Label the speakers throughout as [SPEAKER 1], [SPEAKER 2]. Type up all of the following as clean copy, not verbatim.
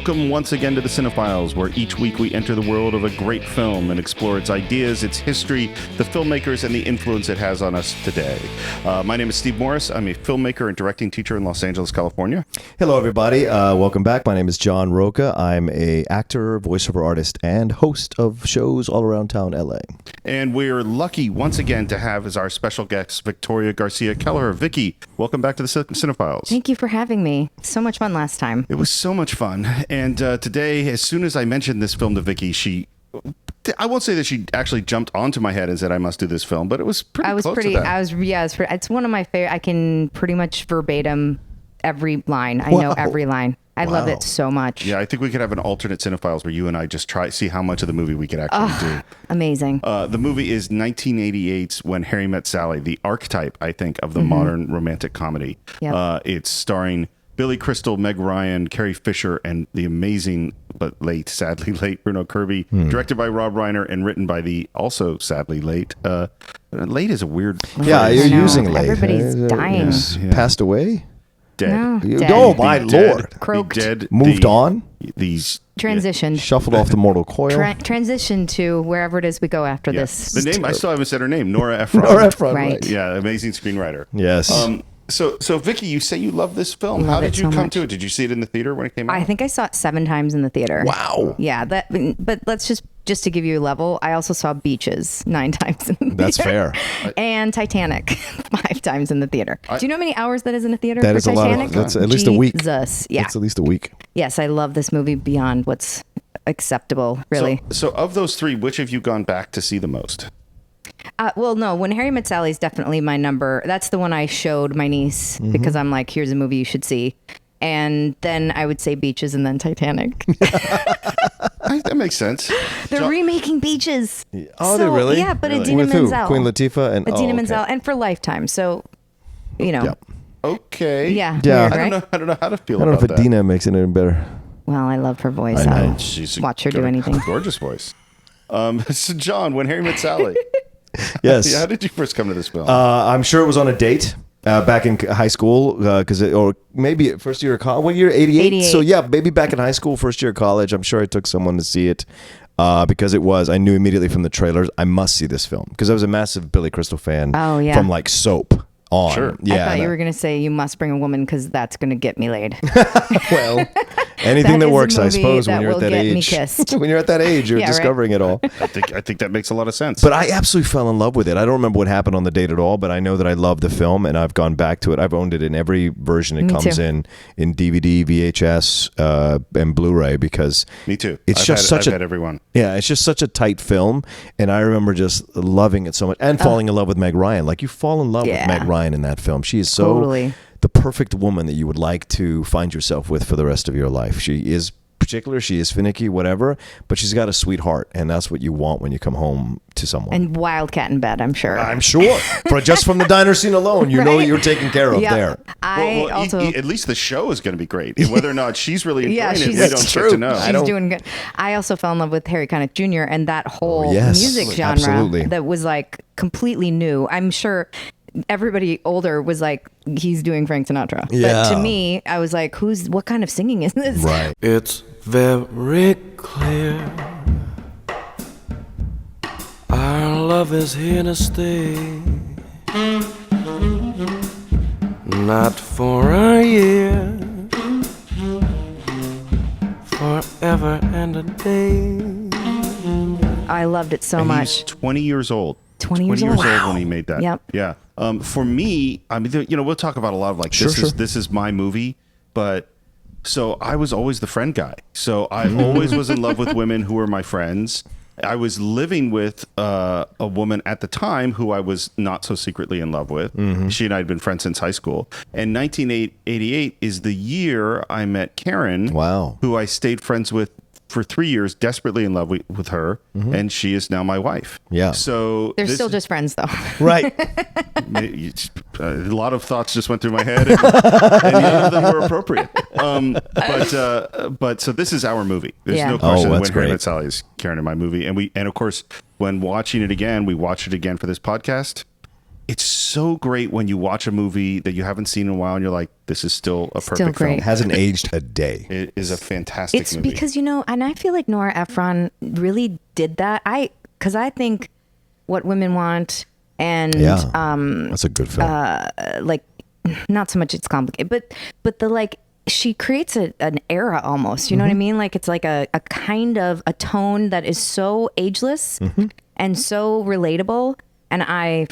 [SPEAKER 1] Welcome once again to the Cine-Files, where each week we enter the world of a great film and explore its ideas, its history, the filmmakers, and the influence it has on us today. My name is Steve Morris. I'm a filmmaker and directing teacher in Los Angeles, California.
[SPEAKER 2] Hello, everybody. Welcome back. My name is John Roca. I'm a actor, voiceover artist, and host of shows all around town, LA.
[SPEAKER 1] And we're lucky once again to have as our special guest Victoria Garcia Keller. Vicky, welcome back to the Cine-Files.
[SPEAKER 3] Thank you for having me. So much fun last time.
[SPEAKER 1] It was so much fun. And today, as soon as I mentioned this film to Vicky, I won't say that she actually jumped onto my head and said, I must do this film, but it was pretty close to that.
[SPEAKER 3] It's one of my favorite. I can pretty much verbatim every line. I know every line. I love it so much.
[SPEAKER 1] Yeah, I think we could have an alternate Cine-Files where you and I just see how much of the movie we could actually do.
[SPEAKER 3] Amazing.
[SPEAKER 1] The movie is 1988's When Harry Met Sally, the archetype, I think, of the modern romantic comedy.
[SPEAKER 3] Yep.
[SPEAKER 1] It's starring Billy Crystal, Meg Ryan, Carrie Fisher, and the amazing but sadly late Bruno Kirby. Directed by Rob Reiner and written by the also sadly late. Late is a weird.
[SPEAKER 2] Yeah, you're using late.
[SPEAKER 3] Everybody's dying.
[SPEAKER 2] Yeah. Passed away?
[SPEAKER 1] Dead.
[SPEAKER 3] No, dead.
[SPEAKER 2] Oh, my Lord.
[SPEAKER 3] Croaked.
[SPEAKER 1] Dead.
[SPEAKER 2] Moved on?
[SPEAKER 1] These
[SPEAKER 3] Transitioned.
[SPEAKER 2] Shuffled off the mortal coil?
[SPEAKER 3] Transition to wherever it is we go after this.
[SPEAKER 1] The name, I still haven't said her name, Nora Ephron.
[SPEAKER 2] Nora Ephron,
[SPEAKER 3] Right.
[SPEAKER 1] Yeah, amazing screenwriter.
[SPEAKER 2] Yes.
[SPEAKER 1] So Vicky, you say you love this film.
[SPEAKER 3] Love
[SPEAKER 1] How
[SPEAKER 3] it
[SPEAKER 1] did you
[SPEAKER 3] so
[SPEAKER 1] come
[SPEAKER 3] much.
[SPEAKER 1] to it? Did you see it in the theater when it came out?
[SPEAKER 3] I think I saw it 7 times in the theater.
[SPEAKER 2] Wow.
[SPEAKER 3] Yeah, but let's just to give you a level, I also saw Beaches 9 times in the theater.
[SPEAKER 2] That's fair.
[SPEAKER 3] And Titanic 5 times in the theater. Do you know how many hours that is in a theater
[SPEAKER 2] That
[SPEAKER 3] for
[SPEAKER 2] is a
[SPEAKER 3] Titanic?
[SPEAKER 2] lot of, that's at least a week.
[SPEAKER 3] Jesus. Yeah.
[SPEAKER 2] That's at least a week.
[SPEAKER 3] Yes, I love this movie beyond what's acceptable, really.
[SPEAKER 1] So of those 3, which have you gone back to see the most?
[SPEAKER 3] Well, no, When Harry Met Sally is definitely my number. That's the one I showed my niece because I'm like, here's a movie you should see. And then I would say Beaches and then Titanic.
[SPEAKER 1] That makes sense.
[SPEAKER 3] They're remaking Beaches.
[SPEAKER 2] Oh, they really?
[SPEAKER 3] Yeah, but
[SPEAKER 1] Really?
[SPEAKER 3] Idina
[SPEAKER 2] With who?
[SPEAKER 3] Menzel.
[SPEAKER 2] Queen Latifah and
[SPEAKER 3] Idina
[SPEAKER 2] okay.
[SPEAKER 3] Menzel, and for Lifetime. So, you know.
[SPEAKER 2] Yep.
[SPEAKER 1] Okay.
[SPEAKER 3] Yeah.
[SPEAKER 2] Yeah.
[SPEAKER 3] Weird, right?
[SPEAKER 1] I don't know how to feel
[SPEAKER 2] I don't know
[SPEAKER 1] about
[SPEAKER 2] if
[SPEAKER 1] that.
[SPEAKER 2] Adina makes it any better.
[SPEAKER 3] Well, I love her voice.
[SPEAKER 2] I know.
[SPEAKER 3] I'll
[SPEAKER 1] She's
[SPEAKER 3] watch her do
[SPEAKER 1] got a
[SPEAKER 3] anything.
[SPEAKER 1] Gorgeous voice. So John, When Harry Met Sally.
[SPEAKER 2] Yes.
[SPEAKER 1] How did you first come to this film?
[SPEAKER 2] I'm sure it was on a date back in high school, or maybe first year of college. What year? 88?
[SPEAKER 3] 88.
[SPEAKER 2] So yeah, maybe back in high school, first year of college. I'm sure I took someone to see it because I knew immediately from the trailers, I must see this film because I was a massive Billy Crystal fan from like Soap on.
[SPEAKER 1] Sure.
[SPEAKER 2] Yeah,
[SPEAKER 3] I thought you were going to say you must bring a woman because that's going to get me laid.
[SPEAKER 2] Well, anything
[SPEAKER 3] That
[SPEAKER 2] that
[SPEAKER 3] is
[SPEAKER 2] works,
[SPEAKER 3] a
[SPEAKER 2] I
[SPEAKER 3] movie
[SPEAKER 2] suppose, when
[SPEAKER 3] that
[SPEAKER 2] you're at
[SPEAKER 3] will
[SPEAKER 2] that
[SPEAKER 3] get me
[SPEAKER 2] age.
[SPEAKER 3] kissed.
[SPEAKER 2] When you're at that age, you're
[SPEAKER 3] Yeah, right.
[SPEAKER 2] discovering it all.
[SPEAKER 1] I think that makes a lot of sense.
[SPEAKER 2] But I absolutely fell in love with it. I don't remember what happened on the date at all, but I know that I love the film, and I've gone back to it. I've owned it in every version it
[SPEAKER 3] Me
[SPEAKER 2] comes
[SPEAKER 3] too.
[SPEAKER 2] in DVD, VHS, and Blu-ray because
[SPEAKER 1] Me too.
[SPEAKER 2] It's I've
[SPEAKER 1] had everyone.
[SPEAKER 2] Yeah, it's just such a tight film, and I remember just loving it so much and falling in love with Meg Ryan. Like you fall in love with
[SPEAKER 3] Yeah.
[SPEAKER 2] Meg Ryan in that film. She is so
[SPEAKER 3] Totally.
[SPEAKER 2] the perfect woman that you would like to find yourself with for the rest of your life. She is particular, she is finicky, whatever, but she's got a sweet heart, and that's what you want when you come home to someone.
[SPEAKER 3] And Wildcat in bed, I'm sure.
[SPEAKER 2] I'm sure. Just from the diner scene alone, you know that
[SPEAKER 3] Right?
[SPEAKER 2] you're taken care of
[SPEAKER 3] Yeah.
[SPEAKER 2] there.
[SPEAKER 3] I also...
[SPEAKER 1] at least the show is going to be great. Whether or not she's really enjoying
[SPEAKER 3] Yeah,
[SPEAKER 1] it,
[SPEAKER 3] she's-
[SPEAKER 1] we don't
[SPEAKER 2] That's
[SPEAKER 1] get
[SPEAKER 2] true.
[SPEAKER 1] to know.
[SPEAKER 3] She's doing good. I also fell in love with Harry Connick Jr. and that whole
[SPEAKER 2] yes,
[SPEAKER 3] music genre
[SPEAKER 2] absolutely.
[SPEAKER 3] that was like completely new. I'm sure everybody older was like, he's doing Frank Sinatra.
[SPEAKER 2] Yeah.
[SPEAKER 3] But to me, I was like, what kind of singing is this?
[SPEAKER 2] Right.
[SPEAKER 4] It's very clear our love is here to stay, not for a year, forever and a day.
[SPEAKER 3] I loved it so
[SPEAKER 1] And
[SPEAKER 3] much.
[SPEAKER 1] He's 20 years old.
[SPEAKER 3] 20 years old.
[SPEAKER 1] when he made that.
[SPEAKER 3] Yep.
[SPEAKER 1] Yeah. For me, I mean, we'll talk about a lot of like
[SPEAKER 2] Sure,
[SPEAKER 1] this is my movie, but so I was always the friend guy. So I always was in love with women who were my friends. I was living with a woman at the time who I was not so secretly in love with. She and I had been friends since high school. And 1988 is the year I met Karen,
[SPEAKER 2] Wow.
[SPEAKER 1] who I stayed friends with for 3 years, desperately in love with her, and she is now my wife.
[SPEAKER 2] Yeah.
[SPEAKER 1] So
[SPEAKER 3] They're
[SPEAKER 1] this-
[SPEAKER 3] still just friends, though.
[SPEAKER 2] Right.
[SPEAKER 1] a lot of thoughts just went through my head, and none of them were appropriate. But so this is our movie. There's
[SPEAKER 3] Yeah.
[SPEAKER 1] no question
[SPEAKER 2] Oh,
[SPEAKER 1] that
[SPEAKER 2] that's
[SPEAKER 1] When Harry
[SPEAKER 2] great.
[SPEAKER 1] Met Sally is Karen in my movie, and of course when watching it again, we watched it again for this podcast. it's so great when you watch a movie that you haven't seen in a while and you're like, this is still a perfect
[SPEAKER 3] great.
[SPEAKER 1] film.
[SPEAKER 2] It hasn't aged a day.
[SPEAKER 1] It is a fantastic
[SPEAKER 3] It's
[SPEAKER 1] movie.
[SPEAKER 3] because, and I feel like Nora Ephron really did that. Because I think What Women Want and
[SPEAKER 2] that's a good film.
[SPEAKER 3] like, not so much it's complicated, but the like, she creates an era almost, you know what I mean? Like it's like a kind of a tone that is so ageless and so relatable. And I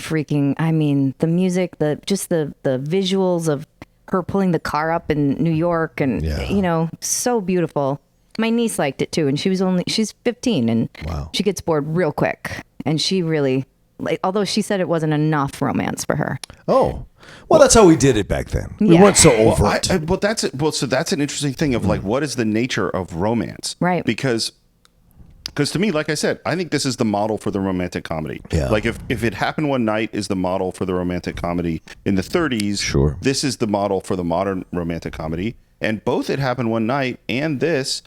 [SPEAKER 3] mean, the music, the visuals of her pulling the car up in New York and, so beautiful. My niece liked it too. And she's 15 and she gets bored real quick. And she really, although she said it wasn't enough romance for her.
[SPEAKER 2] Oh, well, that's how we did it back then. We weren't so overt.
[SPEAKER 1] So that's an interesting thing of like, what is the nature of romance?
[SPEAKER 3] Right.
[SPEAKER 1] Because to me, like I said, I think this is the model for the romantic comedy.
[SPEAKER 2] Yeah.
[SPEAKER 1] Like if It Happened One Night is the model for the romantic comedy in the 30s,
[SPEAKER 2] sure,
[SPEAKER 1] this is the model for the modern romantic comedy. And both It Happened One Night and this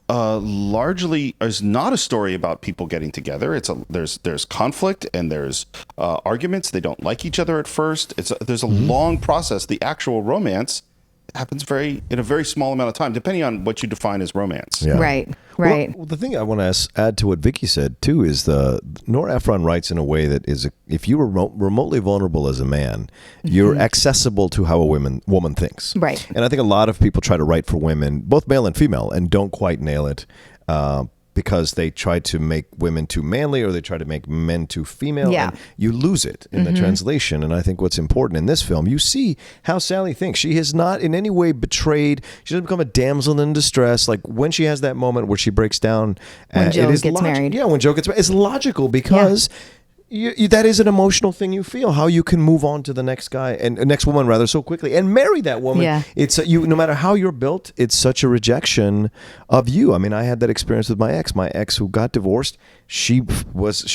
[SPEAKER 1] largely is not a story about people getting together. There's conflict and there's arguments. They don't like each other at first. There's a long process. The actual romance happens in a very small amount of time, depending on what you define as romance.
[SPEAKER 2] Yeah.
[SPEAKER 3] Right.
[SPEAKER 2] Well, the thing I want to add to what Vicky said too is Nora Ephron writes in a way that is, if you were remotely vulnerable as a man, you're accessible to how a woman thinks.
[SPEAKER 3] Right.
[SPEAKER 2] And I think a lot of people try to write for women, both male and female, and don't quite nail it. Because they try to make women too manly or they try to make men too female.
[SPEAKER 3] Yeah.
[SPEAKER 2] And you lose it in the translation. And I think what's important in this film, you see how Sally thinks. She has not in any way betrayed. She doesn't become a damsel in distress. Like when she has that moment where she breaks down.
[SPEAKER 3] When Joe gets married.
[SPEAKER 2] Yeah, when Joe gets married. It's logical because... that is an emotional thing you feel, how you can move on to the next guy and next woman rather so quickly and marry that woman.
[SPEAKER 3] Yeah.
[SPEAKER 2] It's no matter how you're built, it's such a rejection of you. I mean, I had that experience with my ex who got divorced. She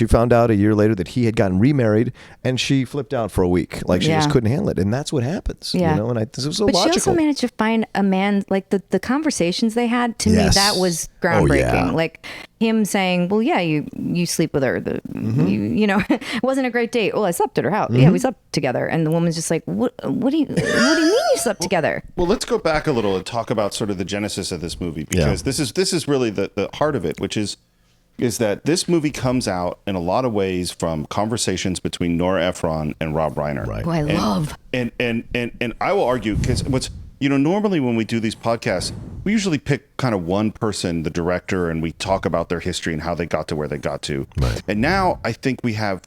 [SPEAKER 2] found out a year later that he had gotten remarried and she flipped out for a week. Like she just couldn't handle it. And that's what happens.
[SPEAKER 3] Yeah.
[SPEAKER 2] And this was so
[SPEAKER 3] but
[SPEAKER 2] logical.
[SPEAKER 3] She also managed to find a man, like the conversations they had, to me, that was groundbreaking. Like him saying, well, yeah, you sleep with her. It wasn't a great date. Well, I slept at her house. Yeah, we slept together. And the woman's just like, what do you mean you slept together?
[SPEAKER 1] Well, let's go back a little and talk about sort of the genesis of this movie, because this is really the heart of it, which is that this movie comes out in a lot of ways from conversations between Nora Ephron and Rob Reiner.
[SPEAKER 2] Right.
[SPEAKER 3] Who I love.
[SPEAKER 1] And I will argue, because normally when we do these podcasts, we usually pick kind of one person, the director, and we talk about their history and how they got to where they got to.
[SPEAKER 2] Right.
[SPEAKER 1] And now I think we have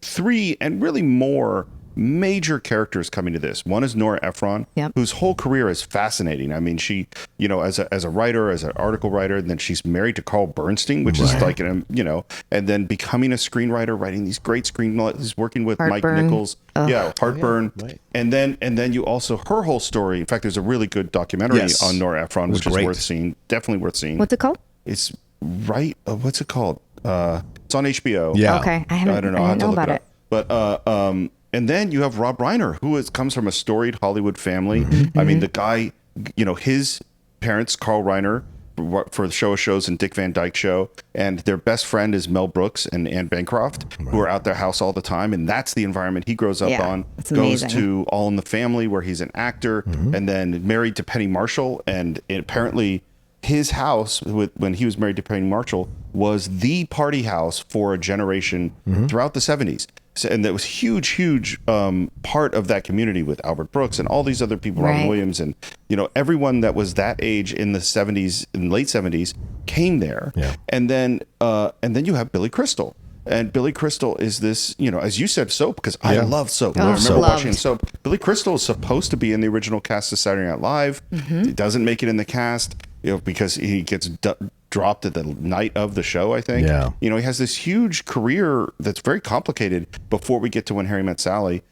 [SPEAKER 1] 3 and really more major characters coming to this. One is Nora Ephron, whose whole career is fascinating. I mean, she, as a writer, as an article writer, and then she's married to Carl Bernstein, which is like, and then becoming a screenwriter, writing these great screenplays, working with
[SPEAKER 3] Heartburn.
[SPEAKER 1] Mike Nichols. Heartburn.
[SPEAKER 2] Yeah, right.
[SPEAKER 1] And then you also, her whole story. In fact, there's a really good documentary on Nora Ephron, which is worth seeing. Definitely worth seeing.
[SPEAKER 3] What's it called?
[SPEAKER 1] It's what's it called? It's on HBO.
[SPEAKER 2] Yeah.
[SPEAKER 3] Okay.
[SPEAKER 1] I don't know. I have to look it up. But and then you have Rob Reiner, who comes from a storied Hollywood family. I mean, the guy, his parents, Carl Reiner, for the Show of Shows and Dick Van Dyke Show, and their best friend is Mel Brooks and Anne Bancroft, who are out their house all the time, and that's the environment he grows up on.
[SPEAKER 3] It's
[SPEAKER 1] goes
[SPEAKER 3] amazing.
[SPEAKER 1] to All in the Family, where he's an actor, and then married to Penny Marshall, and apparently his house, when he was married to Penny Marshall, was the party house for a generation throughout the 70s. So, and that was huge part of that community with Albert Brooks and all these other people, Robin Williams, and everyone that was that age in the 70s, in late 70s, came there. Yeah. And then you have Billy Crystal. And Billy Crystal is this, as you said, Soap, because I love Soap. I remember watching Soap. Billy Crystal is supposed to be in the original cast of Saturday Night Live. He doesn't make it in the cast, because he gets dropped at the night of the show, I think.
[SPEAKER 2] Yeah.
[SPEAKER 1] He has this huge career that's very complicated before we get to When Harry Met Sally.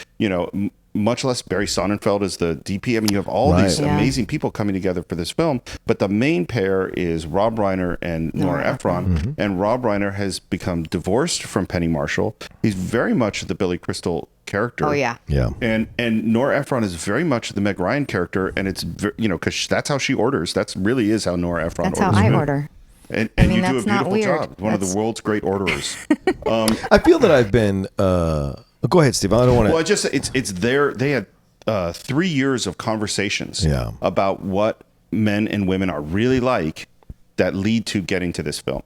[SPEAKER 1] Much less Barry Sonnenfeld as the DP. I mean, you have all these amazing people coming together for this film, but the main pair is Rob Reiner and Nora Ephron. And Rob Reiner has become divorced from Penny Marshall. He's very much the Billy Crystal character.
[SPEAKER 3] Oh yeah.
[SPEAKER 2] Yeah.
[SPEAKER 1] And Nora Ephron is very much the Meg Ryan character, and it's because that's how she orders. That really is how Nora Ephron orders.
[SPEAKER 3] That's how I order.
[SPEAKER 1] And
[SPEAKER 3] I mean,
[SPEAKER 1] you do a
[SPEAKER 3] that's not
[SPEAKER 1] beautiful
[SPEAKER 3] weird.
[SPEAKER 1] job. One of the world's great orderers.
[SPEAKER 2] I feel that I've been Go ahead, Steve. I don't want to.
[SPEAKER 1] Well, it's there. They had 3 years of conversations about what men and women are really like that lead to getting to this film.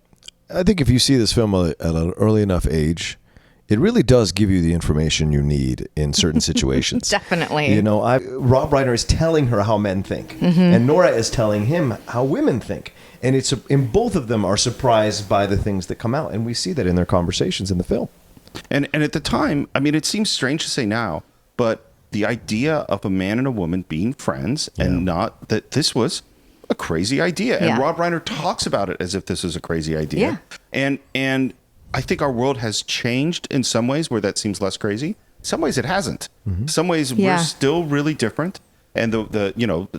[SPEAKER 2] I think if you see this film at an early enough age, it really does give you the information you need in certain situations.
[SPEAKER 3] Definitely.
[SPEAKER 2] You know, Rob Reiner is telling her how men think, and Nora is telling him how women think. And and both of them are surprised by the things that come out. And we see that in their conversations in the film.
[SPEAKER 1] And at the time, I mean, it seems strange to say now, but the idea of a man and a woman being friends and not that this was a crazy idea. And Rob Reiner talks about it as if this is a crazy idea. Yeah. And I think our world has changed in some ways where that seems less crazy. Some ways it hasn't. Some ways we're still really different. And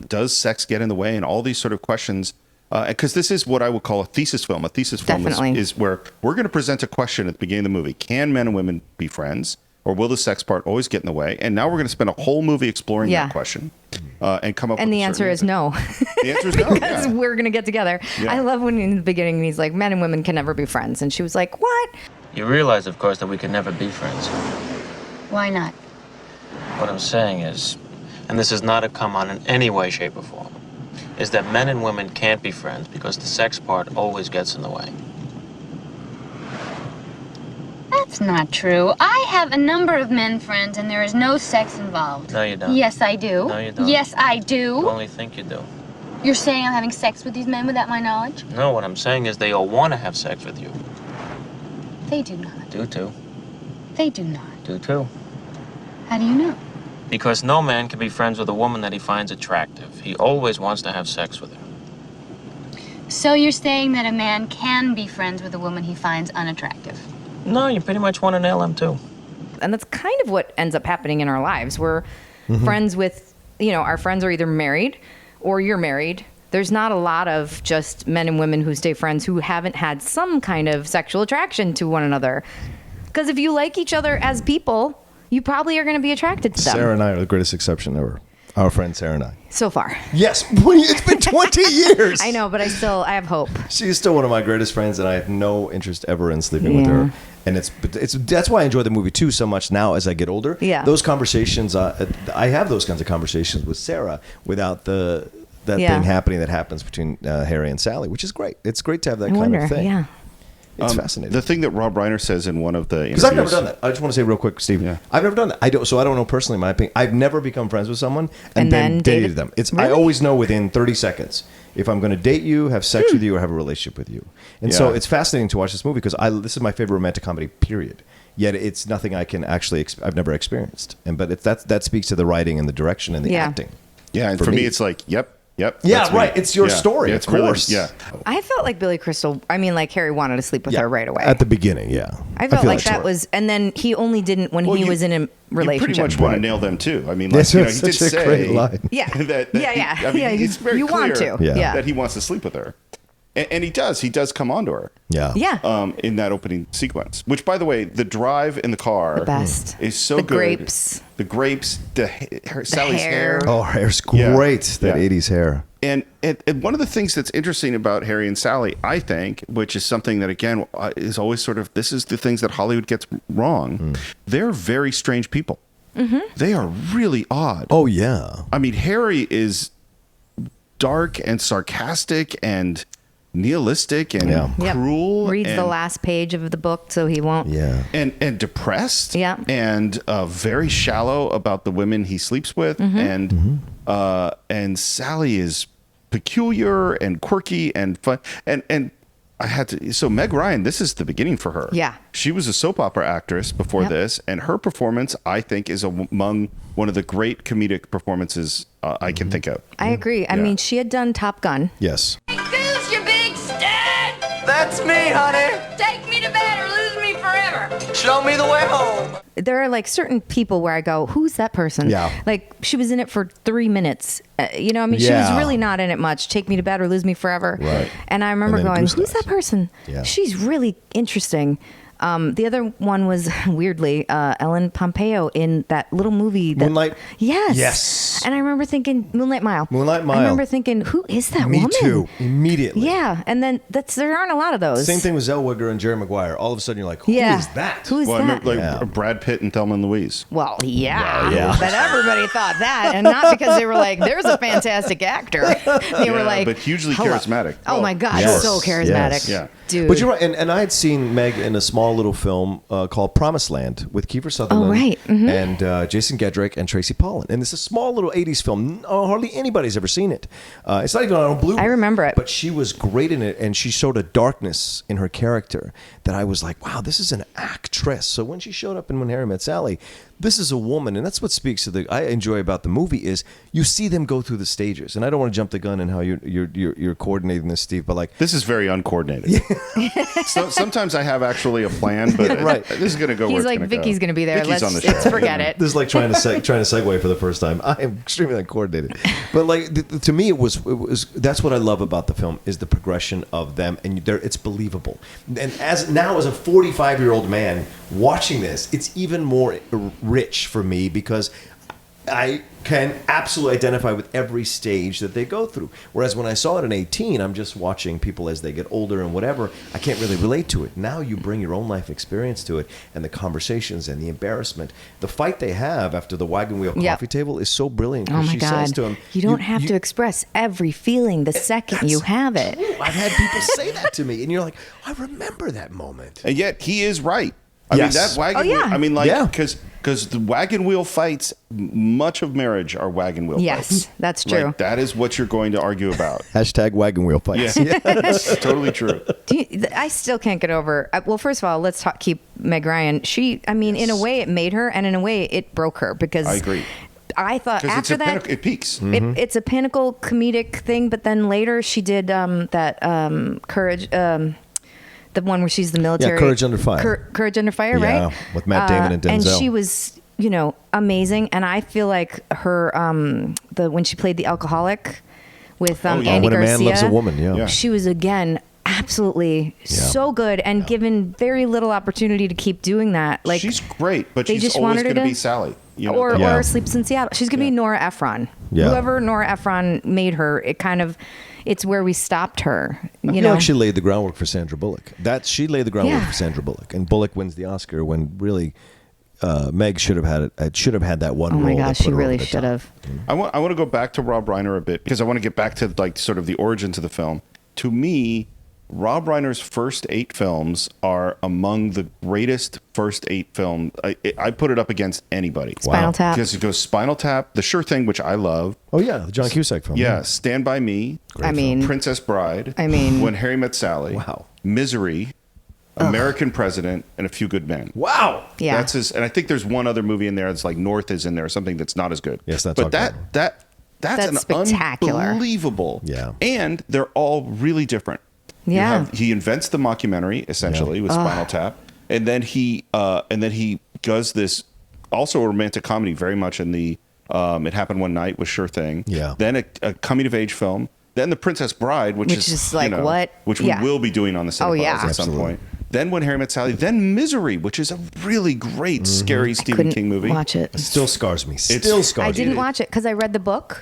[SPEAKER 1] does sex get in the way and all these sort of questions? Because this is what I would call a thesis film. A thesis film is where we're going to present a question at the beginning of the movie. Can men and women be friends? Or will the sex part always get in the way? And now we're going to spend a whole movie exploring that question and come up with
[SPEAKER 3] the answer is no.
[SPEAKER 1] The answer is no.
[SPEAKER 3] Because we're going to get together. Yeah. I love when in the beginning he's like, men and women can never be friends. And she was like, what?
[SPEAKER 5] You realize, of course, that we can never be friends.
[SPEAKER 6] Why not?
[SPEAKER 5] What I'm saying is, and this is not a come on in any way, shape, or form, is that men and women can't be friends because the sex part always gets in the way.
[SPEAKER 6] That's not true. I have a number of men friends and there is no sex involved.
[SPEAKER 5] No, you don't.
[SPEAKER 6] Yes, I do.
[SPEAKER 5] No, you don't.
[SPEAKER 6] Yes, I do.
[SPEAKER 5] You only think you do.
[SPEAKER 6] You're saying I'm having sex with these men without my knowledge?
[SPEAKER 5] No, what I'm saying is they all want to have sex with you.
[SPEAKER 6] They do not.
[SPEAKER 5] Do too.
[SPEAKER 6] They do not.
[SPEAKER 5] Do too.
[SPEAKER 6] How do you know?
[SPEAKER 5] Because no man can be friends with a woman that he finds attractive. He always wants to have sex with her.
[SPEAKER 6] So you're saying that a man can be friends with a woman he finds unattractive?
[SPEAKER 5] No, you pretty much want to nail him too.
[SPEAKER 3] And that's kind of what ends up happening in our lives. We're friends with, our friends are either married or you're married. There's not a lot of just men and women who stay friends who haven't had some kind of sexual attraction to one another. Because if you like each other as people, you probably are going to be attracted to them.
[SPEAKER 2] Sarah and I are the greatest exception ever. Our friend Sarah and I.
[SPEAKER 3] So far.
[SPEAKER 2] Yes. It's been 20 years.
[SPEAKER 3] I know, but I have hope.
[SPEAKER 2] She's still one of my greatest friends, and I have no interest ever in sleeping with her. And that's why I enjoy the movie too so much now as I get older. Yeah. Those conversations, I have those kinds of conversations with Sarah without that thing happening that happens between Harry and Sally, which is great. It's great to have that kind of thing.
[SPEAKER 3] Yeah.
[SPEAKER 2] It's fascinating.
[SPEAKER 1] The thing that Rob Reiner says in one of the interviews.
[SPEAKER 2] Because I've never done that. I just want to say real quick, Steve. Yeah. I've never done that. I don't know personally, my opinion. I've never become friends with someone and then dated them. I always know within 30 seconds if I'm going to date you, have sex with you, or have a relationship with you. And so it's fascinating to watch this movie because this is my favorite romantic comedy, period. Yet it's nothing I can actually, I've never experienced. But that speaks to the writing and the direction and the acting.
[SPEAKER 1] Yeah, and for me, it's like, yep.
[SPEAKER 2] Yeah, right. It's your story, of course.
[SPEAKER 1] Really,
[SPEAKER 3] I felt like Billy Crystal, Harry wanted to sleep with her right away.
[SPEAKER 2] At the beginning, yeah.
[SPEAKER 3] I felt like that was, and then he only didn't when he was in a relationship.
[SPEAKER 1] You pretty much want to nail them too. I mean,
[SPEAKER 2] he did say, great line.
[SPEAKER 3] Yeah.
[SPEAKER 1] It's very clear
[SPEAKER 3] want to.
[SPEAKER 1] that he wants to sleep with her. And he does. He does come on to her.
[SPEAKER 2] Yeah.
[SPEAKER 3] Yeah.
[SPEAKER 1] In that opening sequence. Which, by the way, the drive in the car is so good. The grapes. Sally's hair.
[SPEAKER 2] Oh, her hair's great. That 80s hair.
[SPEAKER 1] And one of the things that's interesting about Harry and Sally, I think, which is something that, again, is always sort of, this is the things that Hollywood gets wrong. They're very strange people. They are really odd.
[SPEAKER 2] Oh, yeah.
[SPEAKER 1] I mean, Harry is dark and sarcastic and nihilistic and cruel.
[SPEAKER 3] Reads the last page of the book so he won't.
[SPEAKER 2] Yeah.
[SPEAKER 1] And depressed.
[SPEAKER 3] Yeah.
[SPEAKER 1] And very shallow about the women he sleeps with. And Sally is peculiar and quirky and fun. And I had to. So Meg Ryan, this is the beginning for her.
[SPEAKER 3] Yeah.
[SPEAKER 1] She was a soap opera actress before this, and her performance, I think, is among one of the great comedic performances I can think of.
[SPEAKER 3] I agree. I mean, she had done Top Gun.
[SPEAKER 2] Yes.
[SPEAKER 7] Goose, you big stud!
[SPEAKER 8] That's me, honey.
[SPEAKER 7] Take me to bed or lose me forever.
[SPEAKER 8] Show me the way home.
[SPEAKER 3] There are like certain people where I go, who's that person?
[SPEAKER 2] Yeah.
[SPEAKER 3] Like she was in it for 3 minutes. She was really not in it much. Take me to bed or lose me forever.
[SPEAKER 2] Right.
[SPEAKER 3] And I remember going, who's
[SPEAKER 2] Goose
[SPEAKER 3] that person?
[SPEAKER 2] Yeah.
[SPEAKER 3] She's really interesting. The other one was weirdly Ellen Pompeo in that little movie.
[SPEAKER 2] Moonlight?
[SPEAKER 3] Yes.
[SPEAKER 2] Yes.
[SPEAKER 3] And I remember thinking Moonlight Mile.
[SPEAKER 2] Moonlight Mile.
[SPEAKER 3] I remember thinking, who is that
[SPEAKER 2] Me
[SPEAKER 3] woman?
[SPEAKER 2] too. Immediately.
[SPEAKER 3] Yeah. And then there aren't a lot of those.
[SPEAKER 2] Same thing with Zellweger and Jerry Maguire. All of a sudden, you're like, who is that?
[SPEAKER 3] Who is
[SPEAKER 1] Well, I
[SPEAKER 3] that?
[SPEAKER 1] remember, like Brad Pitt and Thelma and Louise.
[SPEAKER 3] Well, yeah.
[SPEAKER 2] yeah.
[SPEAKER 3] But everybody thought that, and not because they were like, "There's a fantastic actor." They were like,
[SPEAKER 1] but hugely
[SPEAKER 3] "Hello."
[SPEAKER 1] charismatic.
[SPEAKER 3] Oh my God,
[SPEAKER 2] Yes.
[SPEAKER 3] so charismatic.
[SPEAKER 2] Yes.
[SPEAKER 1] Yeah.
[SPEAKER 3] Dude.
[SPEAKER 2] But you're right, and I had seen Meg in a small little film called Promised Land with Kiefer Sutherland
[SPEAKER 3] right. Mm-hmm.
[SPEAKER 2] and Jason Gedrick and Tracy Pollan. And it's a small little 80s film. Hardly anybody's ever seen it. It's not even on Blu-ray.
[SPEAKER 3] I remember it.
[SPEAKER 2] But she was great in it, and she showed a darkness in her character that I was like, wow, this is an actress. So when she showed up in When Harry Met Sally, this is a woman, and that's what speaks to I enjoy about the movie is you see them go through the stages. And I don't want to jump the gun in how you're coordinating this, Steve, but like
[SPEAKER 1] This is very uncoordinated. So sometimes I have actually a plan, but
[SPEAKER 2] right.
[SPEAKER 1] this is going to go.
[SPEAKER 3] He's
[SPEAKER 1] where it's
[SPEAKER 3] like,
[SPEAKER 1] gonna
[SPEAKER 3] Vicky's
[SPEAKER 1] go.
[SPEAKER 3] going to be there.
[SPEAKER 1] Vicky's on the show.
[SPEAKER 3] Let's forget it.
[SPEAKER 2] This is like trying to segue for the first time. I am extremely uncoordinated, but like to me, it was that's what I love about the film is the progression of them, and it's believable. And as a 45-year-old man watching this, it's even more rich for me because I can absolutely identify with every stage that they go through. Whereas when I saw it at 18, I'm just watching people as they get older and whatever. I can't really relate to it. Now you bring your own life experience to it, and the conversations and the embarrassment. The fight they have after the wagon wheel coffee table is so brilliant.
[SPEAKER 3] Oh my
[SPEAKER 2] she
[SPEAKER 3] God.
[SPEAKER 2] says to him,
[SPEAKER 3] you don't have to express every feeling the second you have it.
[SPEAKER 2] True. I've had people say that to me, and you're like, I remember that moment.
[SPEAKER 1] And yet he is right. I
[SPEAKER 2] Yes.
[SPEAKER 1] mean, that wagon.
[SPEAKER 3] Oh, yeah.
[SPEAKER 1] Wheel, I mean, like,
[SPEAKER 2] Yeah.
[SPEAKER 1] because the wagon wheel fights, much of marriage are wagon wheel
[SPEAKER 3] Yes,
[SPEAKER 1] fights.
[SPEAKER 3] that's true.
[SPEAKER 1] Like, that is what you're going to argue about.
[SPEAKER 2] Hashtag wagon wheel fights.
[SPEAKER 1] Yeah, that's totally true.
[SPEAKER 3] I still can't get over. Well, first of all, let's keep Meg Ryan. In a way, it made her, and in a way, it broke her because
[SPEAKER 1] I agree.
[SPEAKER 3] I thought
[SPEAKER 1] Because
[SPEAKER 3] after that,
[SPEAKER 1] it peaks.
[SPEAKER 3] it's a pinnacle comedic thing. But then later, she did that Courage. The one where she's the military.
[SPEAKER 2] Yeah, Courage Under Fire.
[SPEAKER 3] Courage Under Fire,
[SPEAKER 2] Yeah,
[SPEAKER 3] right?
[SPEAKER 2] with Matt Damon and Denzel.
[SPEAKER 3] And she was, amazing. And I feel like her, when she played the alcoholic with Andy
[SPEAKER 2] When a
[SPEAKER 3] Garcia.
[SPEAKER 2] Man Loves a Woman, yeah.
[SPEAKER 3] She was, again, absolutely so good and given very little opportunity to keep doing that. Like
[SPEAKER 1] She's great, but
[SPEAKER 3] they
[SPEAKER 1] she's
[SPEAKER 3] just
[SPEAKER 1] always
[SPEAKER 3] wanted her
[SPEAKER 1] going to
[SPEAKER 3] to-
[SPEAKER 1] be Sally.
[SPEAKER 3] or Sleeps in Seattle. She's going to be Nora Ephron.
[SPEAKER 2] Yeah.
[SPEAKER 3] Whoever Nora Ephron made her, it's where we stopped her.
[SPEAKER 2] I feel like she laid the groundwork for Sandra Bullock. She laid the groundwork
[SPEAKER 3] Yeah.
[SPEAKER 2] for Sandra Bullock, and Bullock wins the Oscar when really Meg should have had it. Should have had that one
[SPEAKER 3] Oh
[SPEAKER 2] role.
[SPEAKER 3] my
[SPEAKER 2] that
[SPEAKER 3] gosh,
[SPEAKER 2] put
[SPEAKER 3] she
[SPEAKER 2] her
[SPEAKER 3] really
[SPEAKER 2] over the
[SPEAKER 3] should
[SPEAKER 2] top.
[SPEAKER 3] have.
[SPEAKER 1] I want to go back to Rob Reiner a bit because I want to get back to like sort of the origins of the film. To me, Rob Reiner's first 8 films are among the greatest first 8 films. I put it up against anybody.
[SPEAKER 3] Spinal Tap.
[SPEAKER 1] Because it goes Spinal Tap, The Sure Thing, which I love.
[SPEAKER 2] Oh yeah, the John Cusack film.
[SPEAKER 1] Yeah, Stand By Me. Princess Bride. When Harry Met Sally.
[SPEAKER 2] Wow.
[SPEAKER 1] Misery. American President, and A Few Good Men.
[SPEAKER 2] Wow.
[SPEAKER 3] Yeah.
[SPEAKER 1] That's his, and I think there's one other movie in there that's like North is in there or something that's not as good.
[SPEAKER 2] Yes, that's
[SPEAKER 1] but
[SPEAKER 2] all
[SPEAKER 1] that's
[SPEAKER 3] That's
[SPEAKER 1] an
[SPEAKER 3] spectacular.
[SPEAKER 1] unbelievable.
[SPEAKER 2] Yeah.
[SPEAKER 1] And they're all really different.
[SPEAKER 3] Yeah.
[SPEAKER 1] He invents the mockumentary essentially with Spinal Tap, and then he does this also a romantic comedy very much in the It Happened One Night with Sure Thing.
[SPEAKER 2] Yeah.
[SPEAKER 1] Then a coming of age film. Then The Princess Bride, which is
[SPEAKER 3] like what?
[SPEAKER 1] Which we will be doing on the Cine-Files at some
[SPEAKER 2] Absolutely.
[SPEAKER 1] point. Then When Harry Met Sally. Then Misery, which is a really great, scary Stephen King movie.
[SPEAKER 3] Watch it.
[SPEAKER 2] It still scars me.
[SPEAKER 3] I didn't watch it because I read the book,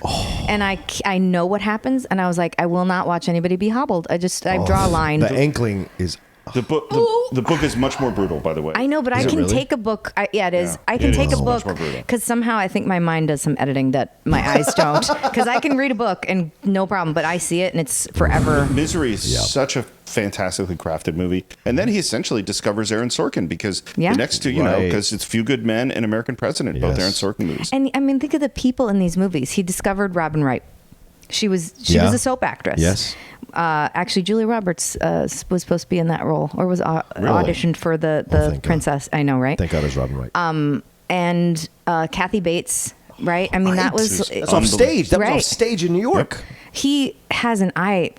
[SPEAKER 3] and I know what happens, and I was like, I will not watch anybody be hobbled. I draw a line.
[SPEAKER 2] The ankling is.
[SPEAKER 1] The book is much more brutal, by the way.
[SPEAKER 3] I know, but I can
[SPEAKER 2] really?
[SPEAKER 3] take a book. It is.
[SPEAKER 1] Yeah,
[SPEAKER 3] I can
[SPEAKER 1] it
[SPEAKER 3] take
[SPEAKER 1] is
[SPEAKER 3] a
[SPEAKER 1] much
[SPEAKER 3] book
[SPEAKER 1] more brutal.
[SPEAKER 3] because somehow I think my mind does some editing that my eyes don't. Because I can read a book and no problem, but I see it and it's forever.
[SPEAKER 1] Misery is such a fantastically crafted movie, and then he essentially discovers Aaron Sorkin because the next two, because it's Few Good Men and American President, both Aaron Sorkin movies.
[SPEAKER 3] And I mean, think of the people in these movies. He discovered Robin Wright. She was a soap actress.
[SPEAKER 2] Yes.
[SPEAKER 3] Actually, Julia Roberts was supposed to be in that role, or was auditioned for the
[SPEAKER 2] thank
[SPEAKER 3] princess. I know, right?
[SPEAKER 2] Thank God it was Robin Wright.
[SPEAKER 3] And Kathy Bates, right? I mean, that was
[SPEAKER 2] That's off stage. That was
[SPEAKER 3] Right.
[SPEAKER 2] off stage in New York.
[SPEAKER 3] He has an eye.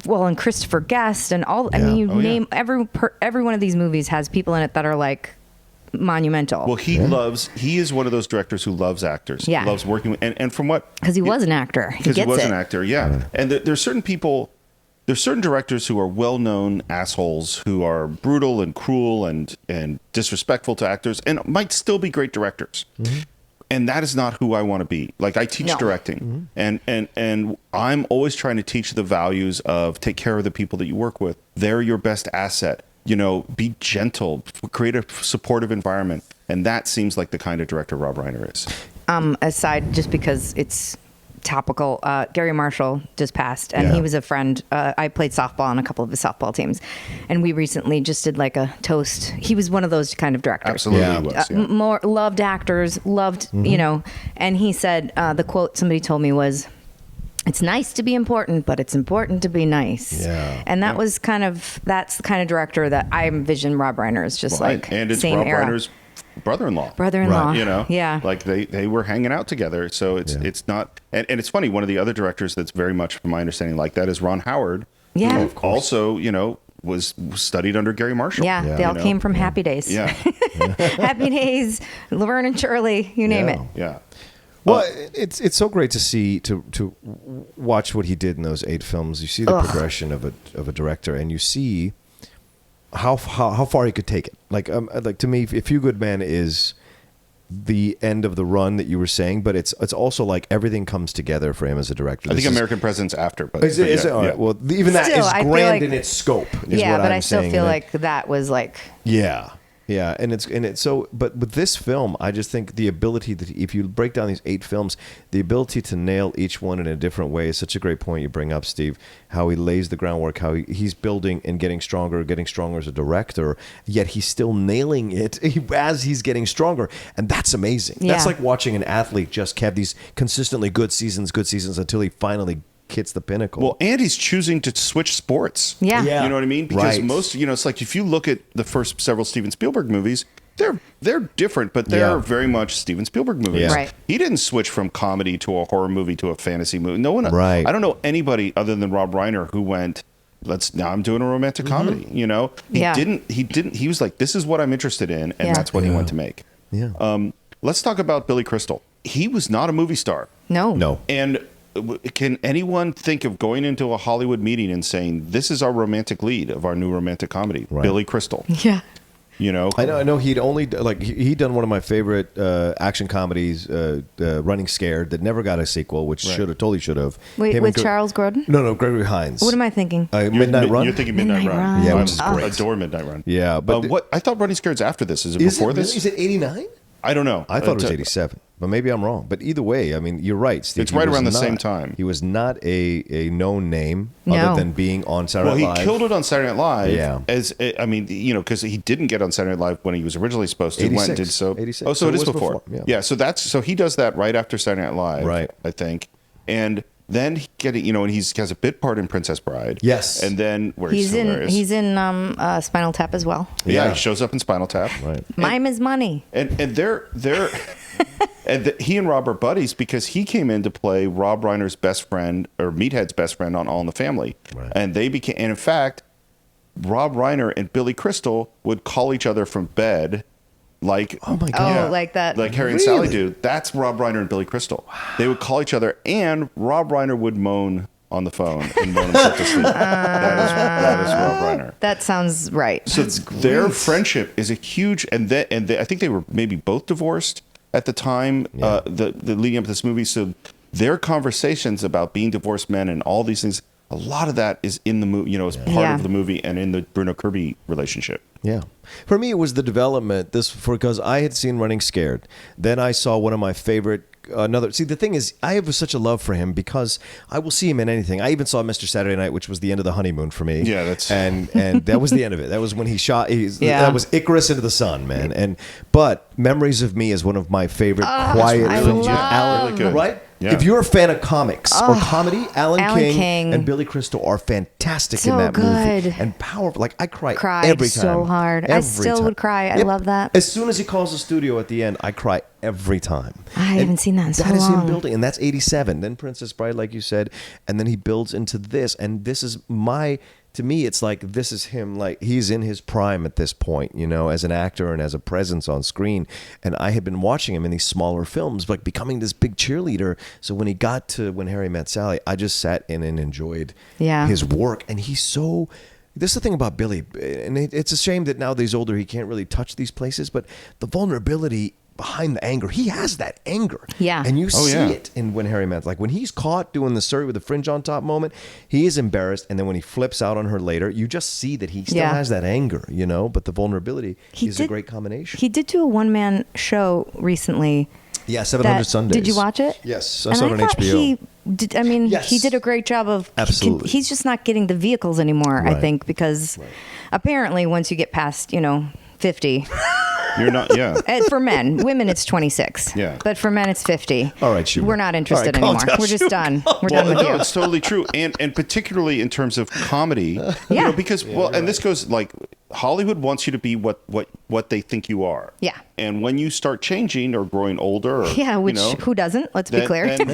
[SPEAKER 3] Well, and Christopher Guest and all. I mean, you name every one of these movies has people in it that are like monumental.
[SPEAKER 1] Well, he is one of those directors who loves actors.
[SPEAKER 3] Yeah.
[SPEAKER 1] He loves working with, and from what
[SPEAKER 3] Because he was an actor. He
[SPEAKER 1] because he
[SPEAKER 3] gets
[SPEAKER 1] was
[SPEAKER 3] it.
[SPEAKER 1] an actor, yeah. And there's certain people there's certain directors who are well-known assholes who are brutal and cruel and disrespectful to actors and might still be great directors. And that is not who I want to be. Like, I teach directing, and I'm always trying to teach the values of take care of the people that you work with. They're your best asset. You know, be gentle, create a supportive environment. And that seems like the kind of director Rob Reiner is.
[SPEAKER 3] Aside, just because it's topical, Gary Marshall just passed, and he was a friend. I played softball on a couple of his softball teams, and we recently just did like a toast. He was one of those kind of directors.
[SPEAKER 1] Absolutely, he was,
[SPEAKER 3] more loved actors, loved you know. And he said the quote somebody told me was, "It's nice to be important, but it's important to be nice."
[SPEAKER 2] Yeah.
[SPEAKER 3] And that was that's the kind of director that I envision Rob Reiner is just like
[SPEAKER 1] and it's
[SPEAKER 3] same
[SPEAKER 1] Rob
[SPEAKER 3] era.
[SPEAKER 1] Reiner's brother-in-law.
[SPEAKER 3] Brother-in-law.
[SPEAKER 1] You know,
[SPEAKER 3] Yeah.
[SPEAKER 1] like they were hanging out together. So it's not, and it's funny. One of the other directors that's very much, from my understanding, like that is Ron Howard.
[SPEAKER 3] Yeah.
[SPEAKER 1] Who also, you know, was studied under Gary Marshall.
[SPEAKER 3] Yeah, they all
[SPEAKER 1] you know?
[SPEAKER 3] came from Happy Days.
[SPEAKER 1] Yeah.
[SPEAKER 3] Happy Days, Laverne and Shirley, you name it.
[SPEAKER 1] Yeah.
[SPEAKER 2] Well, it's so great to see to watch what he did in those 8 films. You see the progression of a director, and you see how far he could take it. Like to me, A Few Good Men is the end of the run that you were saying, but it's also like everything comes together for him as a director.
[SPEAKER 1] I think American President's after, but
[SPEAKER 2] Is it all right? Well, even that
[SPEAKER 3] Still,
[SPEAKER 2] is
[SPEAKER 3] I feel
[SPEAKER 2] grand
[SPEAKER 3] like-
[SPEAKER 2] in its scope. Is
[SPEAKER 3] Yeah,
[SPEAKER 2] what
[SPEAKER 3] but
[SPEAKER 2] I'm
[SPEAKER 3] I still
[SPEAKER 2] saying.
[SPEAKER 3] feel
[SPEAKER 2] And
[SPEAKER 3] like that was like
[SPEAKER 2] yeah, and it's so. But with this film, I just think the ability that if you break down these 8 films, the ability to nail each one in a different way is such a great point you bring up, Steve. How he lays the groundwork, how he's building and getting stronger as a director, yet he's still nailing it as he's getting stronger, and that's amazing. That's
[SPEAKER 3] Yeah.
[SPEAKER 2] like watching an athlete just have these consistently good seasons until he finally hits the pinnacle.
[SPEAKER 1] well, and he's choosing to switch sports.
[SPEAKER 3] Yeah.
[SPEAKER 2] Yeah.
[SPEAKER 1] You know what I mean? Because
[SPEAKER 2] Right.
[SPEAKER 1] most, you know, it's like if you look at the first several Steven Spielberg movies, they're different, but they're
[SPEAKER 2] Yeah.
[SPEAKER 1] very much Steven Spielberg movies.
[SPEAKER 2] Yeah.
[SPEAKER 3] Right.
[SPEAKER 1] He didn't switch from comedy to a horror movie to a fantasy movie. No one.
[SPEAKER 2] Right.
[SPEAKER 1] I don't know anybody other than Rob Reiner who went, now I'm doing a romantic comedy. You know, he
[SPEAKER 3] Yeah.
[SPEAKER 1] didn't. He was like, this is what I'm interested in, and
[SPEAKER 3] Yeah.
[SPEAKER 1] that's what he went to make.
[SPEAKER 2] yeah,
[SPEAKER 1] Let's talk about Billy Crystal. He was not a movie star,
[SPEAKER 2] no.
[SPEAKER 1] and can anyone think of going into a Hollywood meeting and saying, this is our romantic lead of our new romantic comedy,
[SPEAKER 2] Right.
[SPEAKER 1] Billy Crystal?
[SPEAKER 3] Yeah.
[SPEAKER 1] You know,
[SPEAKER 2] I know he'd only he'd done one of my favorite action comedies, Running Scared, that never got a sequel, which totally should have.
[SPEAKER 3] Wait,
[SPEAKER 2] Him
[SPEAKER 3] with
[SPEAKER 2] and
[SPEAKER 3] Charles Grodin?
[SPEAKER 2] No, Gregory Hines.
[SPEAKER 3] What am I thinking?
[SPEAKER 2] Midnight Run.
[SPEAKER 1] You're thinking Midnight
[SPEAKER 3] Midnight
[SPEAKER 1] Run.
[SPEAKER 3] Run.
[SPEAKER 2] Yeah,
[SPEAKER 1] I
[SPEAKER 2] which is great.
[SPEAKER 1] adore Midnight Run.
[SPEAKER 2] Yeah, but
[SPEAKER 1] what I thought Running Scared's after this. Is it
[SPEAKER 2] is
[SPEAKER 1] before
[SPEAKER 2] it,
[SPEAKER 1] this?
[SPEAKER 2] Is it 89?
[SPEAKER 1] I don't know.
[SPEAKER 2] I thought it was 87, but maybe I'm wrong. But either way, I mean, you're right, Steve.
[SPEAKER 1] It's
[SPEAKER 2] He
[SPEAKER 1] right
[SPEAKER 2] was
[SPEAKER 1] around the
[SPEAKER 2] not-
[SPEAKER 1] same time.
[SPEAKER 2] He was not a known name
[SPEAKER 3] No.
[SPEAKER 2] other than being on Saturday
[SPEAKER 1] Well,
[SPEAKER 2] Night Live.
[SPEAKER 1] he killed it on Saturday Night Live.
[SPEAKER 2] Yeah.
[SPEAKER 1] I mean, you know, because he didn't get on Saturday Night Live when he was originally supposed to.
[SPEAKER 2] 86.
[SPEAKER 1] Went and did so.
[SPEAKER 2] 86.
[SPEAKER 1] Oh, so it
[SPEAKER 2] it
[SPEAKER 1] is
[SPEAKER 2] was
[SPEAKER 1] before.
[SPEAKER 2] before,
[SPEAKER 1] Yeah. So he does that right after Saturday Night Live.
[SPEAKER 2] Right.
[SPEAKER 1] I think, and then and he has a bit part in Princess Bride.
[SPEAKER 2] Yes.
[SPEAKER 1] And then where
[SPEAKER 3] He's in
[SPEAKER 1] hilarious.
[SPEAKER 3] Spinal Tap as well.
[SPEAKER 1] Yeah, he shows up in Spinal Tap.
[SPEAKER 2] Right.
[SPEAKER 3] Mime is money.
[SPEAKER 1] And they're he and Rob are buddies because he came in to play Rob Reiner's best friend or Meathead's best friend on All in the Family.
[SPEAKER 2] Right.
[SPEAKER 1] And they became, and in fact, Rob Reiner and Billy Crystal would call each other from bed like,
[SPEAKER 2] Oh my God.
[SPEAKER 3] Oh, like that.
[SPEAKER 1] like Harry and Sally
[SPEAKER 2] Really?
[SPEAKER 1] do. That's Rob Reiner and Billy Crystal. They would call each other, and Rob Reiner would moan on the phone and moan himself to sleep. That is Rob Reiner.
[SPEAKER 3] That sounds right.
[SPEAKER 1] So their friendship is a huge, and I think they were maybe both divorced at the time, the leading up to this movie. So their conversations about being divorced men and all these things, a lot of that is in the movie, as part
[SPEAKER 3] Yeah.
[SPEAKER 1] of the movie and in the Bruno Kirby relationship.
[SPEAKER 2] Yeah. For me, it was the development. Because I had seen Running Scared. Then I saw one of my favorite. See, the thing is, I have such a love for him because I will see him in anything. I even saw Mr. Saturday Night, which was the end of the honeymoon for me.
[SPEAKER 1] Yeah, that's
[SPEAKER 2] and that was the end of it. That was when he shot.
[SPEAKER 3] Yeah.
[SPEAKER 2] That was Icarus into the sun, man. But Memories of Me is one of my favorite quiet
[SPEAKER 3] I
[SPEAKER 2] films.
[SPEAKER 3] love-
[SPEAKER 2] Alan,
[SPEAKER 1] Really good.
[SPEAKER 2] right?
[SPEAKER 1] Yeah.
[SPEAKER 2] If you're a fan of comics or comedy, Alan
[SPEAKER 3] Alan
[SPEAKER 2] King,
[SPEAKER 3] King.
[SPEAKER 2] and Billy Crystal are fantastic
[SPEAKER 3] So
[SPEAKER 2] in that movie
[SPEAKER 3] good.
[SPEAKER 2] and powerful. Like I cried
[SPEAKER 3] Cried
[SPEAKER 2] every time.
[SPEAKER 3] so hard. I
[SPEAKER 2] Every
[SPEAKER 3] still
[SPEAKER 2] time.
[SPEAKER 3] would cry. I love that.
[SPEAKER 2] As soon as he calls the studio at the end, I cry every time.
[SPEAKER 3] I haven't seen that so
[SPEAKER 2] That is him
[SPEAKER 3] long.
[SPEAKER 2] building, and that's 87. Then Princess Bride, like you said, and then he builds into this, and this is to me, it's like this is him, like he's in his prime at this point, as an actor and as a presence on screen. And I had been watching him in these smaller films, like becoming this big cheerleader. So when he got to When Harry Met Sally, I just sat in and enjoyed his work, and he's so. This is the thing about Billy, and it's a shame that now that he's older, he can't really touch these places, but the vulnerability behind the anger, he has that anger.
[SPEAKER 3] Yeah.
[SPEAKER 2] And you see it in When Harry Met. Like when he's caught doing the Surrey with the fringe on top moment, he is embarrassed. And then when he flips out on her later, you just see that he still has that anger, but the vulnerability is a great combination.
[SPEAKER 3] He did do a one-man show recently.
[SPEAKER 2] Yeah, 700 Sundays.
[SPEAKER 3] Did you watch it?
[SPEAKER 2] Yes, I saw it on HBO.
[SPEAKER 3] He did a great job of.
[SPEAKER 2] Absolutely.
[SPEAKER 3] He's just not getting the vehicles anymore, I think, because apparently once you get past, 50.
[SPEAKER 1] You're not, yeah.
[SPEAKER 3] And for men, women it's 26.
[SPEAKER 1] Yeah.
[SPEAKER 3] But for men it's 50.
[SPEAKER 2] All right, Schumer.
[SPEAKER 3] We're not interested
[SPEAKER 2] All right, calm
[SPEAKER 3] anymore.
[SPEAKER 2] down,
[SPEAKER 3] We're just
[SPEAKER 2] Schumer.
[SPEAKER 3] done. We're done with
[SPEAKER 1] No,
[SPEAKER 3] you.
[SPEAKER 1] it's totally true, and particularly in terms of comedy, because and this goes like Hollywood wants you to be what they think you are.
[SPEAKER 3] Yeah.
[SPEAKER 1] And when you start changing or growing older, or,
[SPEAKER 3] who doesn't? Let's be clear.
[SPEAKER 1] then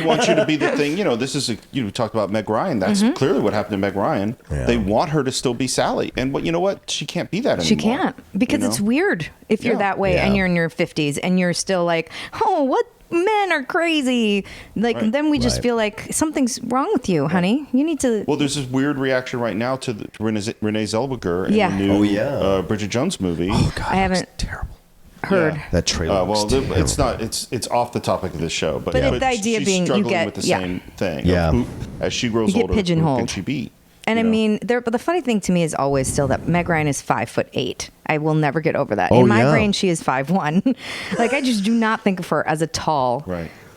[SPEAKER 1] we want you to be the thing. This is we talked about Meg Ryan. That's clearly what happened to Meg Ryan.
[SPEAKER 2] Yeah.
[SPEAKER 1] They want her to still be Sally, and you know what? She can't be that anymore.
[SPEAKER 3] She can't because it's weird if you're that way and you're in your 50s and you're still like, oh, what? Men are crazy. Then we just feel like something's wrong with you, honey. You need to.
[SPEAKER 1] Well, there's this weird reaction right now to Renee Zellweger in the new Bridget Jones movie.
[SPEAKER 2] Oh God,
[SPEAKER 3] I haven't
[SPEAKER 2] terrible.
[SPEAKER 3] Heard
[SPEAKER 2] that trailer.
[SPEAKER 1] It's not. It's off the topic of this show, but
[SPEAKER 3] the idea
[SPEAKER 1] she's
[SPEAKER 3] being you
[SPEAKER 1] struggling
[SPEAKER 3] get
[SPEAKER 1] with the same thing.
[SPEAKER 2] Yeah.
[SPEAKER 1] As she grows
[SPEAKER 3] You get
[SPEAKER 1] older,
[SPEAKER 3] pigeonholed.
[SPEAKER 1] who can she be?
[SPEAKER 3] And I mean, but the funny thing to me is always still that Meg Ryan is 5'8". I will never get over that. In my brain, she is 5'1". Like I just do not think of her as a tall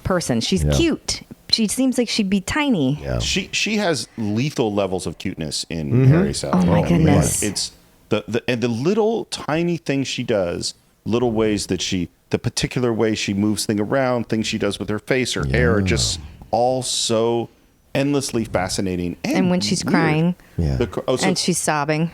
[SPEAKER 3] person. She's cute. She seems like she'd be tiny.
[SPEAKER 2] Yeah.
[SPEAKER 1] She has lethal levels of cuteness in Harry Sally.
[SPEAKER 3] Oh my goodness!
[SPEAKER 1] It's the little tiny things she does, little ways that the particular way she moves things around, things she does with her face, her hair, are just all so endlessly fascinating. And
[SPEAKER 3] when she's
[SPEAKER 1] weird.
[SPEAKER 3] crying,
[SPEAKER 1] and
[SPEAKER 3] she's sobbing.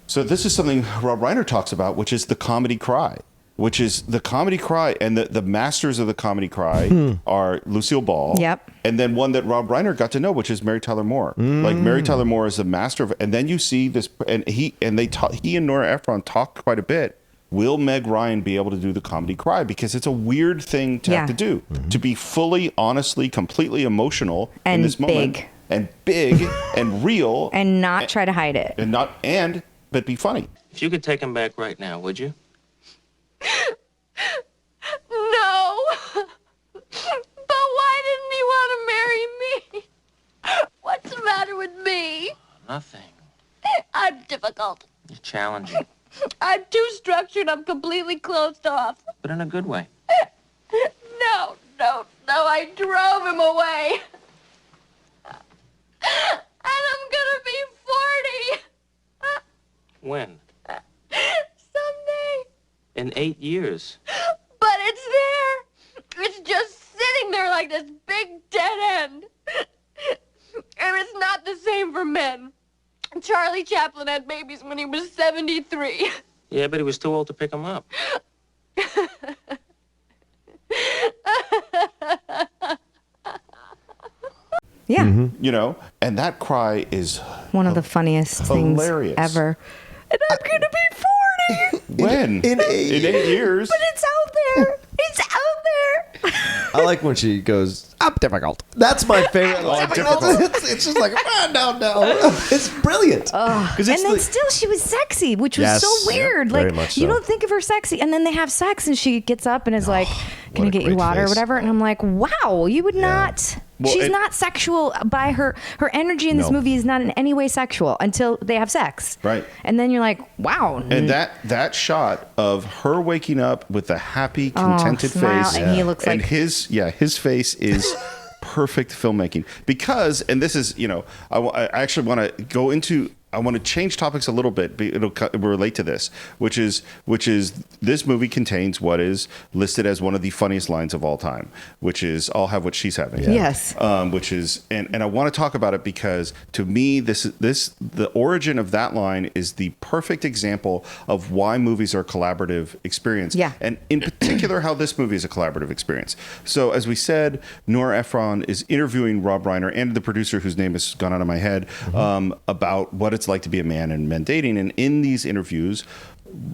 [SPEAKER 1] So this is something Rob Reiner talks about, which is the comedy cry. Which is the comedy cry, and the masters of the comedy cry are Lucille Ball.
[SPEAKER 3] Yep.
[SPEAKER 1] And then one that Rob Reiner got to know, which is Mary Tyler Moore. Like Mary Tyler Moore is a master of, and then you see this, and he and Nora Ephron talk quite a bit. Will Meg Ryan be able to do the comedy cry? Because it's a weird thing to have to do, to be fully, honestly, completely emotional in this moment, and big and real,
[SPEAKER 3] and not try to hide it,
[SPEAKER 1] but be funny.
[SPEAKER 5] If you could take him back right now, would you?
[SPEAKER 7] No. But why didn't he want to marry me? What's the matter with me?
[SPEAKER 5] Nothing.
[SPEAKER 7] I'm difficult.
[SPEAKER 5] You're challenging,
[SPEAKER 7] I'm too structured. I'm completely closed off.
[SPEAKER 5] but in a good way.
[SPEAKER 7] No. I drove him away. And I'm gonna be 40.
[SPEAKER 5] When?
[SPEAKER 7] Someday.
[SPEAKER 5] In 8 years.
[SPEAKER 7] But it's there. It's just sitting there like this big dead end. And it's not the same for men. Charlie Chaplin had babies when he was 73.
[SPEAKER 5] Yeah, but he was too old to pick them up.
[SPEAKER 3] Yeah.
[SPEAKER 1] And that cry is
[SPEAKER 3] One of the funniest
[SPEAKER 1] hilarious.
[SPEAKER 3] things ever. And I'm going to be 40.
[SPEAKER 1] When?
[SPEAKER 2] In 8
[SPEAKER 1] years.
[SPEAKER 3] But it's out there. It's out there.
[SPEAKER 2] I like when she goes, I'm difficult. That's my favorite line. It's just like, no. It's brilliant.
[SPEAKER 3] And then still she was sexy, which was so weird.
[SPEAKER 2] very
[SPEAKER 3] Like,
[SPEAKER 2] much
[SPEAKER 3] you
[SPEAKER 2] so.
[SPEAKER 3] don't think of her sexy. And then they have sex and she gets up and is like, can I get you
[SPEAKER 2] great
[SPEAKER 3] water or
[SPEAKER 2] face.
[SPEAKER 3] whatever? And I'm like, wow, you would not.
[SPEAKER 1] Well,
[SPEAKER 3] She's not sexual by her energy in this movie is not in any way sexual until they have sex.
[SPEAKER 1] Right.
[SPEAKER 3] And then you're like, wow.
[SPEAKER 1] And that shot of her waking up with a happy, contented
[SPEAKER 3] smile,
[SPEAKER 1] face,
[SPEAKER 3] and he looks
[SPEAKER 1] and
[SPEAKER 3] like-
[SPEAKER 1] his face is perfect filmmaking. Because, and this is, I actually want to go into to change topics a little bit. It'll relate to this, which is this movie contains what is listed as one of the funniest lines of all time, which is "I'll have what she's having."
[SPEAKER 2] Yeah.
[SPEAKER 3] Yes.
[SPEAKER 1] Which is, and I want to talk about it because to me, the origin of that line is the perfect example of why movies are a collaborative experience.
[SPEAKER 3] Yeah.
[SPEAKER 1] And in particular, how this movie is a collaborative experience. So as we said, Nora Ephron is interviewing Rob Reiner and the producer, whose name has gone out of my head, about what it's like to be a man and men dating. And in these interviews,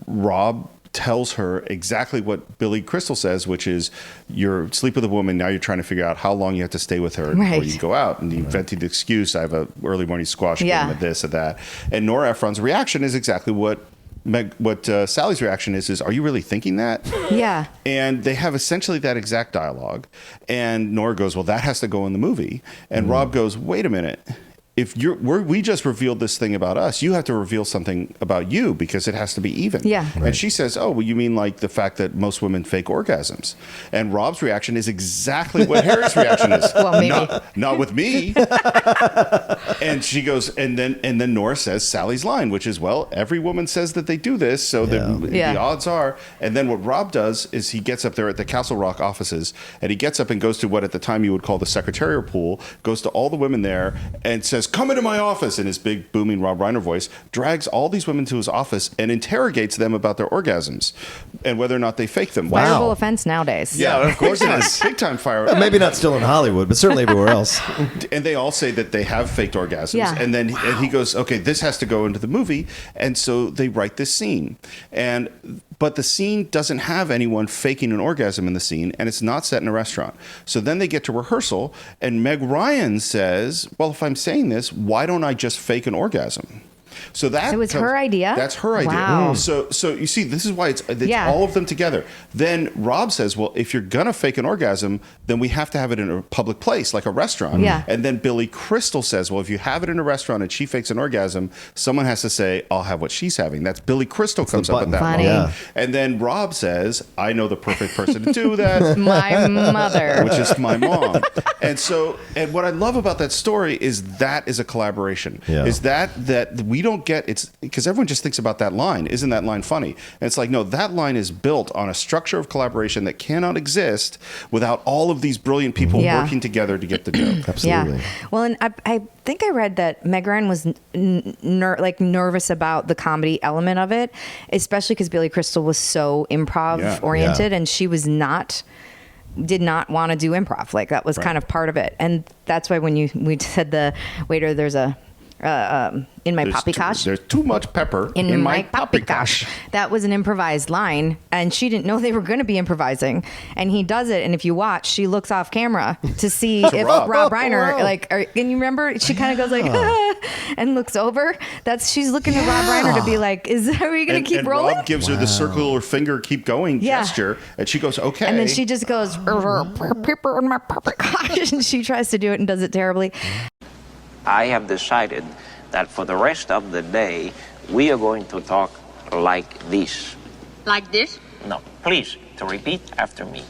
[SPEAKER 1] Rob tells her exactly what Billy Crystal says, which is, you're sleep with a woman, now you're trying to figure out how long you have to stay with her before you go out. And you invented the excuse, I have a early morning squash game, of this, of that. And Nora Ephron's reaction is exactly what Sally's reaction is, are you really thinking that?
[SPEAKER 3] Yeah.
[SPEAKER 1] And they have essentially that exact dialogue. And Nora goes, well, that has to go in the movie. And Rob goes, wait a minute. If we just revealed this thing about us, you have to reveal something about you because it has to be even.
[SPEAKER 3] Yeah.
[SPEAKER 1] Right. And she says, oh, well, you mean like the fact that most women fake orgasms? And Rob's reaction is exactly what Harry's reaction is.
[SPEAKER 3] Well, maybe.
[SPEAKER 1] Not with me. And she goes, and then Nora says Sally's line, which is, well, every woman says that they do this, so the odds are. And then what Rob does is he gets up there at the Castle Rock offices, and he gets up and goes to what at the time you would call the secretarial pool, goes to all the women there and says, come into my office, in his big booming Rob Reiner voice, drags all these women to his office and interrogates them about their orgasms and whether or not they fake them.
[SPEAKER 3] Fireable offense nowadays.
[SPEAKER 1] Yeah, of course it is. Big time fire.
[SPEAKER 2] Maybe not still in Hollywood, but certainly everywhere else.
[SPEAKER 1] And they all say that they have faked orgasms.
[SPEAKER 3] Yeah.
[SPEAKER 1] And then and he goes, okay, this has to go into the movie. And so they write this scene. But the scene doesn't have anyone faking an orgasm in the scene, and it's not set in a restaurant. So then they get to rehearsal, and Meg Ryan says, well, if I'm saying this, why don't I just fake an orgasm? So that
[SPEAKER 3] was her idea?
[SPEAKER 1] That's her idea.
[SPEAKER 3] Wow.
[SPEAKER 1] So you see, this is why it's all of them together. Then Rob says, well, if you're going to fake an orgasm, then we have to have it in a public place, like a restaurant.
[SPEAKER 3] Yeah.
[SPEAKER 1] And then Billy Crystal says, well, if you have it in a restaurant and she fakes an orgasm, someone has to say, I'll have what she's having. That's Billy Crystal comes up with that
[SPEAKER 3] Funny.
[SPEAKER 1] line. And then Rob says, I know the perfect person to do that.
[SPEAKER 3] My mother.
[SPEAKER 1] Which is my mom. And what I love about that story is that is a collaboration.
[SPEAKER 2] Yeah.
[SPEAKER 1] Is that we don't get, it's because everyone just thinks about that line. Isn't that line funny? And it's like, no, that line is built on a structure of collaboration that cannot exist without all of these brilliant people working together to get the joke.
[SPEAKER 2] Absolutely.
[SPEAKER 3] Yeah. Well, and I think I read that Meg Ryan was nervous about the comedy element of it, especially because Billy Crystal was so improv oriented, and she was did not want to do improv. Like that was kind of part of it. And that's why when we said the waiter, there's a in my poppycock.
[SPEAKER 1] There's too much pepper in my poppycock.
[SPEAKER 3] That was an improvised line, and she didn't know they were going to be improvising. And he does it, and if you watch, she looks off camera to see if Rob Reiner, and you remember, she kind of goes like, and looks over. She's looking at Rob Reiner to be like, are we going to keep rolling?
[SPEAKER 1] Rob gives her the circular finger, keep going gesture, and she goes, okay.
[SPEAKER 3] And then she just goes, pepper in my poppycock, and she tries to do it and does it terribly.
[SPEAKER 5] I have decided that for the rest of the day, we are going to talk like this.
[SPEAKER 7] Like this?
[SPEAKER 5] No, please, to repeat after me.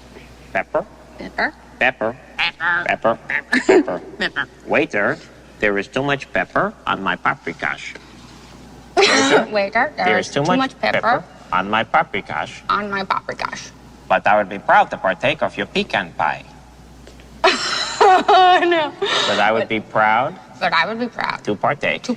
[SPEAKER 5] Pepper.
[SPEAKER 7] Pepper.
[SPEAKER 5] Pepper.
[SPEAKER 7] Pepper.
[SPEAKER 5] Pepper. Pepper.
[SPEAKER 7] Pepper.
[SPEAKER 5] Waiter, there is too much pepper on my paprikash.
[SPEAKER 7] Waiter,
[SPEAKER 5] There is too much pepper on my paprikash.
[SPEAKER 7] on my paprikash.
[SPEAKER 5] But I would be proud to partake of your pecan pie.
[SPEAKER 7] Oh, no.
[SPEAKER 5] But I would be proud
[SPEAKER 7] But I would be proud
[SPEAKER 5] to partake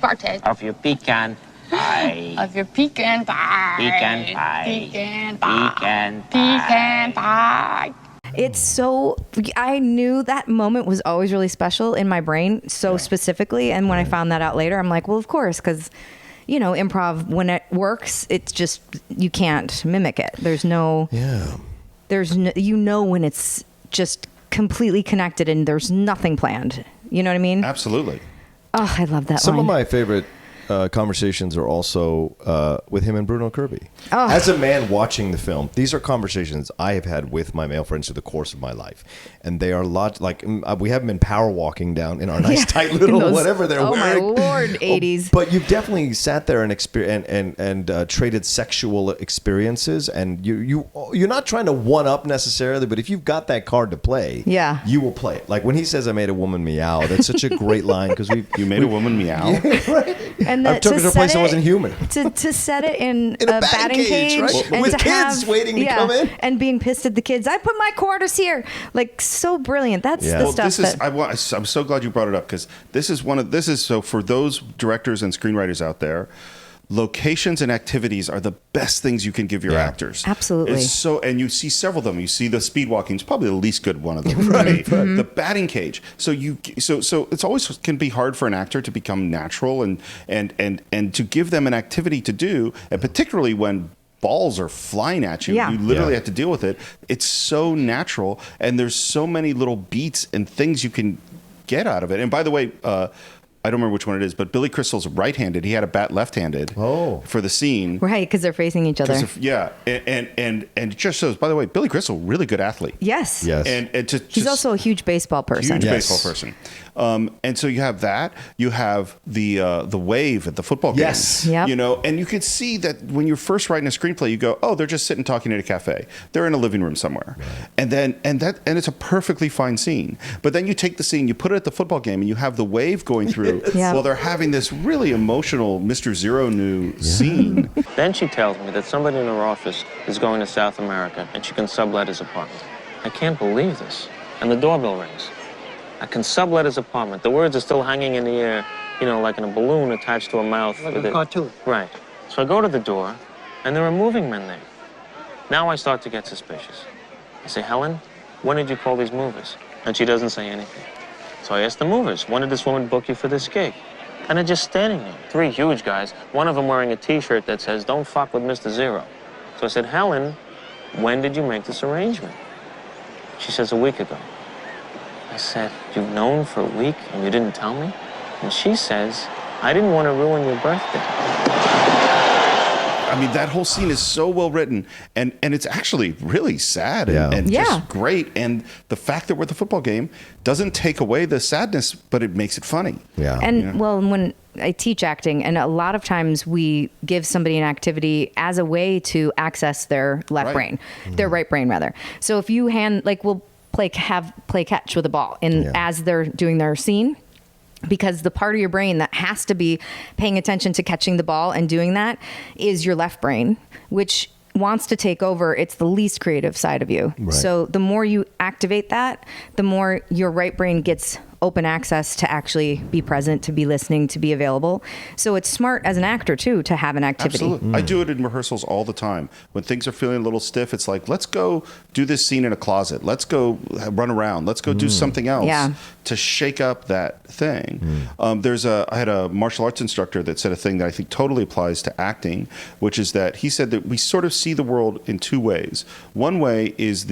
[SPEAKER 7] of
[SPEAKER 5] your pecan pie.
[SPEAKER 7] of your pecan pie.
[SPEAKER 5] Pecan pie.
[SPEAKER 7] Pecan pie.
[SPEAKER 5] Pecan pie.
[SPEAKER 7] Pecan pie.
[SPEAKER 3] It's so, I knew that moment was always really special in my brain, so specifically. And when I found that out later, I'm like, well, of course, because, improv, when it works, it's just, you can't mimic it. There's no, when it's just completely connected and there's nothing planned. You know what I mean?
[SPEAKER 1] Absolutely.
[SPEAKER 3] Oh, I love that
[SPEAKER 2] Some
[SPEAKER 3] line.
[SPEAKER 2] of my favorite conversations are also with him and Bruno Kirby. As a man watching the film, these are conversations I have had with my male friends through the course of my life. And they are we haven't been power walking down in our nice tight little whatever they're wearing.
[SPEAKER 3] Oh my Lord, 80s.
[SPEAKER 2] But you've definitely sat there and traded sexual experiences, and you're not trying to one up necessarily, but if you've got that card to play, you will play it. Like when he says, "I made a woman meow," that's such a great line because
[SPEAKER 1] you made a woman meow,
[SPEAKER 2] right?
[SPEAKER 3] And And
[SPEAKER 2] I took her to a place that wasn't human.
[SPEAKER 3] To set it in
[SPEAKER 2] A
[SPEAKER 3] a batting cage,
[SPEAKER 2] right?
[SPEAKER 3] and
[SPEAKER 2] With
[SPEAKER 3] to
[SPEAKER 2] kids waiting to come in.
[SPEAKER 3] and being pissed at the kids. I put my quarters here. Like, so brilliant. That's
[SPEAKER 2] Yeah.
[SPEAKER 3] the
[SPEAKER 2] Well,
[SPEAKER 3] stuff that.
[SPEAKER 1] I'm so glad you brought it up, because this is so for those directors and screenwriters out there. Locations and activities are the best things you can give your actors.
[SPEAKER 3] Absolutely.
[SPEAKER 1] It's so, and you see several of them. You see the speed walking is probably the least good one of them for me. The batting cage. So it's always can be hard for an actor to become natural and to give them an activity to do, and particularly when balls are flying at you.
[SPEAKER 3] Yeah.
[SPEAKER 1] You literally have to deal with it. It's so natural, and there's so many little beats and things you can get out of it. And by the way, I don't remember which one it is, but Billy Crystal's right-handed. He had a bat left-handed for the scene.
[SPEAKER 3] Right, because they're facing each other.
[SPEAKER 1] Yeah, and it just shows. By the way, Billy Crystal, really good athlete.
[SPEAKER 3] Yes.
[SPEAKER 1] And
[SPEAKER 3] He's also a huge baseball person.
[SPEAKER 1] Huge baseball person. And so you have that. You have the wave at the football game.
[SPEAKER 2] Yes.
[SPEAKER 3] Yep.
[SPEAKER 1] You know, and you could see that when you're first writing a screenplay, you go, oh, they're just sitting talking at a cafe. They're in a living room somewhere. Right. And it's a perfectly fine scene. But then you take the scene, you put it at the football game, and you have the wave going through while they're having this really emotional Mr. Zero New scene.
[SPEAKER 5] Then she tells me that somebody in her office is going to South America and she can sublet his apartment. I can't believe this. And the doorbell rings. I can sublet his apartment. The words are still hanging in the air, you know, like in a balloon attached to a mouth.
[SPEAKER 8] Like a cartoon.
[SPEAKER 5] Right. So I go to the door, and there are moving men there. Now I start to get suspicious. I say, Helen, when did you call these movers? And she doesn't say anything. So I asked the movers, when did this woman book you for this gig? And they're just standing there. 3 huge guys, one of them wearing a T-shirt that says, don't fuck with Mr. Zero. So I said, Helen, when did you make this arrangement? She says, a week ago. I said, you've known for a week and you didn't tell me? And she says, I didn't want to ruin your birthday.
[SPEAKER 1] I mean, that whole scene is so well written, and it's actually really sad and just great. And the fact that we're at the football game doesn't take away the sadness, but it makes it funny.
[SPEAKER 2] Yeah.
[SPEAKER 3] And well, when I teach acting, and a lot of times we give somebody an activity as a way to access their left brain, their right brain rather. So if you we'll play catch with a ball as they're doing their scene. Because the part of your brain that has to be paying attention to catching the ball and doing that is your left brain, which wants to take over. It's the least creative side of you. Right. So the more you activate that, the more your right brain gets open access to actually be present, to be listening, to be available. So it's smart as an actor too to have an activity.
[SPEAKER 1] Absolutely. I do it in rehearsals all the time. When things are feeling a little stiff, it's like, let's go do this scene in a closet. Let's go run around. Let's go do something else to shake up that thing. I had a martial arts instructor that said a thing that I think totally applies to acting, which is that he said that we sort of see the world in 2 ways. One way is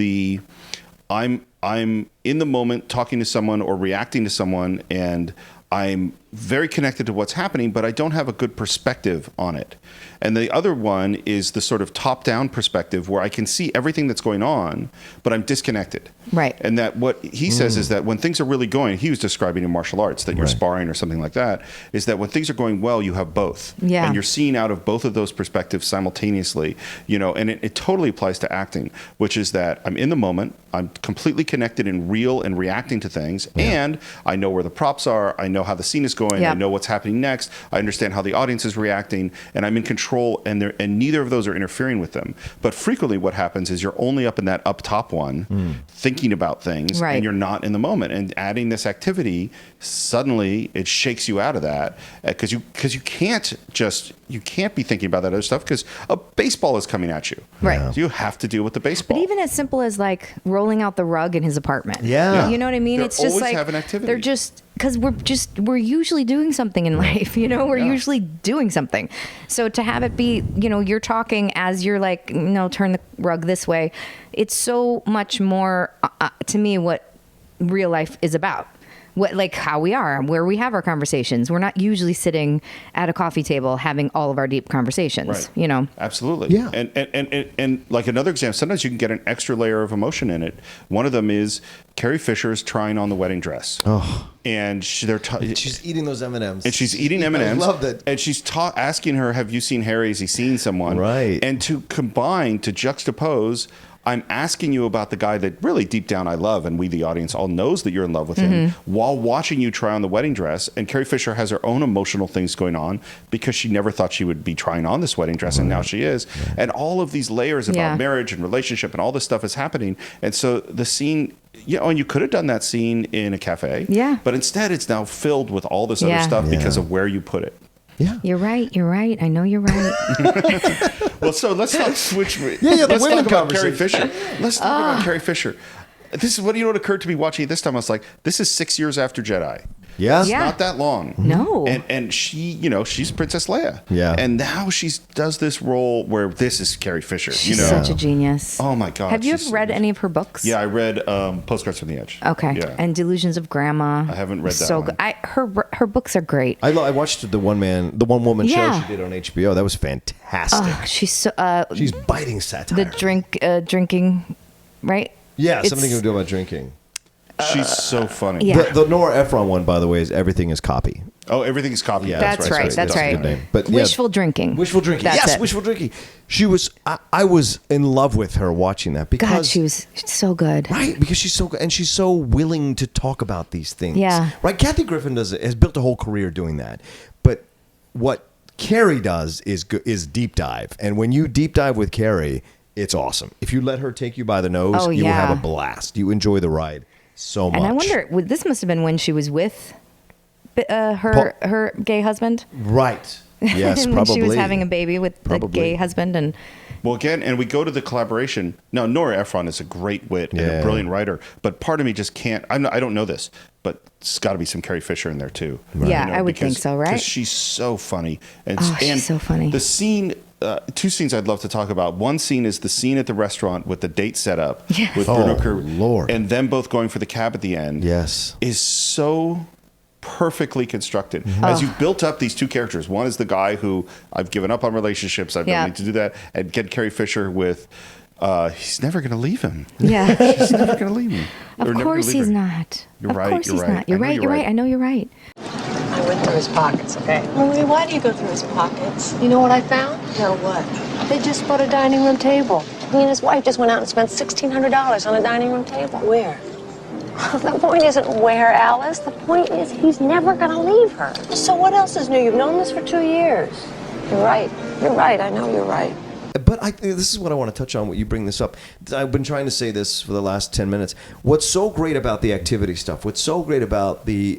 [SPEAKER 1] I'm in the moment talking to someone or reacting to someone, and I'm very connected to what's happening, but I don't have a good perspective on it. And the other one is the sort of top-down perspective where I can see everything that's going on, but I'm disconnected.
[SPEAKER 3] Right.
[SPEAKER 1] And that what he says is that when things are really going, he was describing in martial arts that you're sparring or something like that, is that when things are going well, you have both.
[SPEAKER 3] Yeah.
[SPEAKER 1] And you're seeing out of both of those perspectives simultaneously, you know, and it totally applies to acting, which is that I'm in the moment, I'm completely connected and real and reacting to things, and I know where the props are, I know how the scene is going, I know what's happening next, I understand how the audience is reacting, and I'm in control, and neither of those are interfering with them. But frequently what happens is you're only up in that up top one, thinking about things, and you're not in the moment. And adding this activity, suddenly it shakes you out of that, because you can't be thinking about that other stuff, because a baseball is coming at you.
[SPEAKER 3] Right.
[SPEAKER 1] So you have to deal with the baseball.
[SPEAKER 3] But even as simple as like rolling out the rug in his apartment.
[SPEAKER 2] Yeah.
[SPEAKER 3] You know what I mean?
[SPEAKER 1] They're
[SPEAKER 3] It's just
[SPEAKER 1] always
[SPEAKER 3] like
[SPEAKER 1] have an activity.
[SPEAKER 3] they're just because we're usually doing something in life, you know, we're usually doing something. So to have it be, you know, you're talking as you're like, no, turn the rug this way. It's so much more to me what real life is about. What, like how we are, where we have our conversations. We're not usually sitting at a coffee table having all of our deep conversations, you know?
[SPEAKER 1] Absolutely. Yeah. And like another example, sometimes you can get an extra layer of emotion in it. One of them is Carrie Fisher is trying on the wedding dress. Oh. And
[SPEAKER 2] she's eating those M&Ms.
[SPEAKER 1] And she's eating M&Ms.
[SPEAKER 2] I love that.
[SPEAKER 1] And she's asking her, have you seen Harry? Has he seen someone?
[SPEAKER 2] Right.
[SPEAKER 1] And to juxtapose, I'm asking you about the guy that really deep down I love, and we, the audience, all knows that you're in love with him, while watching you try on the wedding dress. And Carrie Fisher has her own emotional things going on because she never thought she would be trying on this wedding dress, and now she is. And all of these layers about marriage and relationship and all this stuff is happening. And so the scene, and you could have done that scene in a cafe.
[SPEAKER 3] Yeah.
[SPEAKER 1] But instead, it's now filled with all this other stuff because of where you put it.
[SPEAKER 2] Yeah.
[SPEAKER 3] You're right. I know you're right.
[SPEAKER 1] Well, so let's not switch.
[SPEAKER 2] The women
[SPEAKER 1] talk about Carrie
[SPEAKER 2] conversation.
[SPEAKER 1] Fisher. Let's talk about Carrie Fisher. This is what occurred to me watching it this time. I was like, this is 6 years after Jedi.
[SPEAKER 2] Yeah.
[SPEAKER 1] It's
[SPEAKER 3] Yeah.
[SPEAKER 1] not that long.
[SPEAKER 3] No.
[SPEAKER 1] And she, she's Princess Leia.
[SPEAKER 2] Yeah.
[SPEAKER 1] And now she does this role where this is Carrie Fisher.
[SPEAKER 3] She's such a genius.
[SPEAKER 1] Oh my God.
[SPEAKER 3] Have you
[SPEAKER 1] she's
[SPEAKER 3] ever read any of her books?
[SPEAKER 1] Yeah, I read Postcards from the Edge.
[SPEAKER 3] Okay.
[SPEAKER 1] Yeah.
[SPEAKER 3] And Delusions of Grandma.
[SPEAKER 1] I haven't read that
[SPEAKER 3] So
[SPEAKER 1] one.
[SPEAKER 3] good. Her books are great.
[SPEAKER 2] I watched the one woman show
[SPEAKER 3] Yeah.
[SPEAKER 2] she did on HBO. That was fantastic.
[SPEAKER 3] Oh, she's so
[SPEAKER 2] She's biting satire.
[SPEAKER 3] the drinking, right?
[SPEAKER 2] Yeah,
[SPEAKER 3] It's-
[SPEAKER 2] something to do about drinking.
[SPEAKER 1] She's so funny.
[SPEAKER 3] Yeah.
[SPEAKER 2] The Nora Ephron one, by the way, is Everything is Copy.
[SPEAKER 1] Oh, everything's copied.
[SPEAKER 2] Yeah,
[SPEAKER 3] That's right. That's
[SPEAKER 2] a
[SPEAKER 3] right.
[SPEAKER 2] good name. But
[SPEAKER 3] Wishful drinking.
[SPEAKER 2] Wishful drinking.
[SPEAKER 3] That's
[SPEAKER 2] Yes,
[SPEAKER 3] it.
[SPEAKER 2] wishful drinking. She was. I was in love with her watching that because
[SPEAKER 3] God, she was so good.
[SPEAKER 2] right because she's so good and she's so willing to talk about these things.
[SPEAKER 3] Yeah.
[SPEAKER 2] Right. Kathy Griffin has built a whole career doing that, but what Carrie does is deep dive, and when you deep dive with Carrie, it's awesome. If you let her take you by the nose,
[SPEAKER 3] Oh,
[SPEAKER 2] you will
[SPEAKER 3] yeah.
[SPEAKER 2] have a blast. You enjoy the ride so much.
[SPEAKER 3] And I wonder, this must have been when she was with her gay husband.
[SPEAKER 2] Right. Yes,
[SPEAKER 3] when
[SPEAKER 2] probably.
[SPEAKER 3] she was having a baby with the
[SPEAKER 2] Probably.
[SPEAKER 3] gay husband, and
[SPEAKER 1] Well, again, and we go to the collaboration. Now, Nora Ephron is a great wit and
[SPEAKER 2] Yeah.
[SPEAKER 1] a brilliant writer, but part of me just can't. I don't know this, but it's got to be some Carrie Fisher in there too.
[SPEAKER 3] Yeah, I would think so, right?
[SPEAKER 1] Because she's so funny, and
[SPEAKER 3] she's so funny.
[SPEAKER 1] The scene. Two scenes I'd love to talk about. One scene is the scene at the restaurant with the date set up
[SPEAKER 3] Yes.
[SPEAKER 1] with
[SPEAKER 2] Oh,
[SPEAKER 1] Bruno Kerr,
[SPEAKER 2] Lord.
[SPEAKER 1] and them both going for the cab at the end.
[SPEAKER 2] Yes.
[SPEAKER 1] Is so perfectly constructed. As you've built up these two characters. One is the guy who I've given up on relationships. I don't need to do that. And get Carrie Fisher with he's never going to leave him.
[SPEAKER 3] yeah,
[SPEAKER 1] He's never going to leave him. Or
[SPEAKER 3] of
[SPEAKER 1] never gonna
[SPEAKER 3] course
[SPEAKER 1] leave
[SPEAKER 3] he's
[SPEAKER 1] her.
[SPEAKER 3] not.
[SPEAKER 1] You're
[SPEAKER 3] of
[SPEAKER 1] right,
[SPEAKER 3] course
[SPEAKER 1] you're
[SPEAKER 3] he's
[SPEAKER 1] right.
[SPEAKER 3] not. You're
[SPEAKER 1] I know
[SPEAKER 3] right.
[SPEAKER 1] you're
[SPEAKER 3] You're right.
[SPEAKER 1] right.
[SPEAKER 3] I know you're right.
[SPEAKER 9] I went through his pockets, okay?
[SPEAKER 7] Marie, why do you go through his pockets? You know what I found?
[SPEAKER 9] No, what?
[SPEAKER 7] They just bought a dining room table.
[SPEAKER 9] He and his wife just went out and spent $1,600 on a dining room table. Where?
[SPEAKER 7] The point isn't where, Alice. The point is he's never gonna leave her.
[SPEAKER 9] So what else is new? You've known this for 2 years.
[SPEAKER 7] You're right. You're right. I know you're right.
[SPEAKER 2] But this is what I want to touch on. What you bring this up, I've been trying to say this for the last 10 minutes. What's so great about the activity stuff? What's so great about the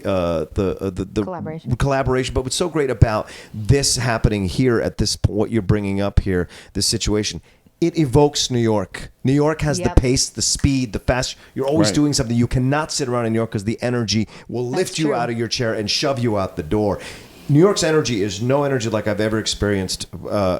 [SPEAKER 2] collaboration? But what's so great about this happening here at this point? What you're bringing up here, this situation. It evokes New York. New York has the pace, the speed, the fast. You're always
[SPEAKER 1] Right.
[SPEAKER 2] doing something. You cannot sit around in New York because the energy will lift you
[SPEAKER 3] true.
[SPEAKER 2] out of your chair and shove you out the door. New York's energy is no energy like I've ever experienced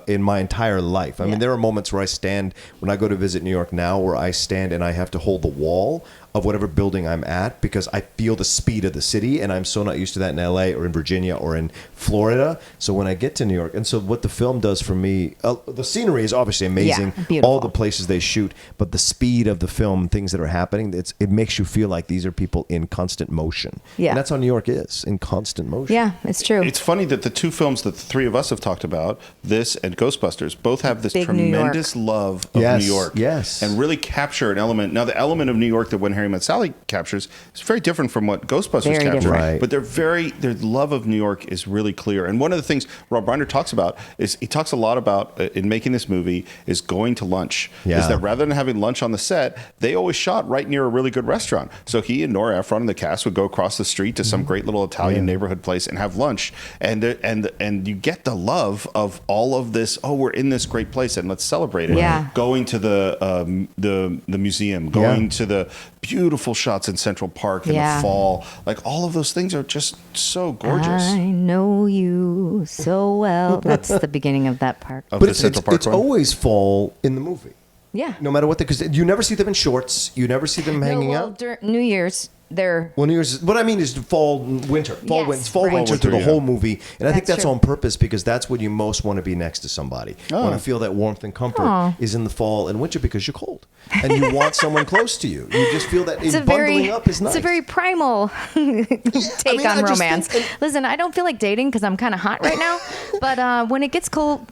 [SPEAKER 2] in my entire life. I mean, there are moments where I stand, when I go to visit New York now, where I stand and I have to hold the wall of whatever building I'm at because I feel the speed of the city, and I'm so not used to that in LA or in Virginia or in Florida. So when I get to New York, and so what the film does for me, the scenery is obviously amazing,
[SPEAKER 3] Yeah, beautiful.
[SPEAKER 2] all the places they shoot, but the speed of the film, things that are happening, it makes you feel like these are people in constant motion.
[SPEAKER 3] Yeah.
[SPEAKER 2] And that's how New York is, in constant motion.
[SPEAKER 3] Yeah, it's true.
[SPEAKER 1] It's funny that the two films that the three of us have talked about, this and Ghostbusters, both have this
[SPEAKER 3] Big New York.
[SPEAKER 1] tremendous love of
[SPEAKER 2] Yes,
[SPEAKER 1] New York.
[SPEAKER 2] yes.
[SPEAKER 1] And really capture an element. Now, the element of New York that When Harry Met Sally captures is very different from what Ghostbusters
[SPEAKER 3] Very
[SPEAKER 1] captures.
[SPEAKER 3] different.
[SPEAKER 2] Right.
[SPEAKER 1] But their love of New York is really clear. And one of the things Rob Reiner talks about is he talks a lot about, in making this movie, is going to lunch.
[SPEAKER 2] Yeah.
[SPEAKER 1] Is that rather than having lunch on the set, they always shot right near a really good restaurant. So he and Nora Ephron and the cast would go across the street to some great little Italian neighborhood place and have lunch. And you get the love of all of this. Oh, we're in this great place and let's celebrate it.
[SPEAKER 3] Yeah.
[SPEAKER 1] Going to the museum, going to the beautiful shots in Central Park in the fall. Like all of those things are just so gorgeous.
[SPEAKER 3] I know you so well. That's the beginning of that part.
[SPEAKER 1] Of
[SPEAKER 2] But
[SPEAKER 1] the
[SPEAKER 2] it's
[SPEAKER 1] Central Park one.
[SPEAKER 2] always fall in the movie.
[SPEAKER 3] Yeah.
[SPEAKER 2] No matter what, because you never see them in shorts. You never see them hanging out.
[SPEAKER 3] New Year's, they're
[SPEAKER 2] Well, New Year's. What I mean is fall, winter, fall,
[SPEAKER 3] Yes,
[SPEAKER 2] fall,
[SPEAKER 3] right.
[SPEAKER 2] winter
[SPEAKER 1] Winter,
[SPEAKER 2] through the
[SPEAKER 1] yeah.
[SPEAKER 2] whole movie, and I think
[SPEAKER 3] That's
[SPEAKER 2] that's
[SPEAKER 3] true.
[SPEAKER 2] on purpose because that's when you most want to be next to somebody. Want to feel that warmth and comfort
[SPEAKER 3] Aw.
[SPEAKER 2] is in the fall and winter because you're cold, and you want someone close to you. You just feel that
[SPEAKER 3] it's a
[SPEAKER 2] bundling
[SPEAKER 3] very
[SPEAKER 2] up is nice.
[SPEAKER 3] it's a very primal take
[SPEAKER 2] I
[SPEAKER 3] on
[SPEAKER 2] just
[SPEAKER 3] romance.
[SPEAKER 2] think-
[SPEAKER 3] Listen, I don't feel like dating because I'm kind of hot right now, but when it gets cold,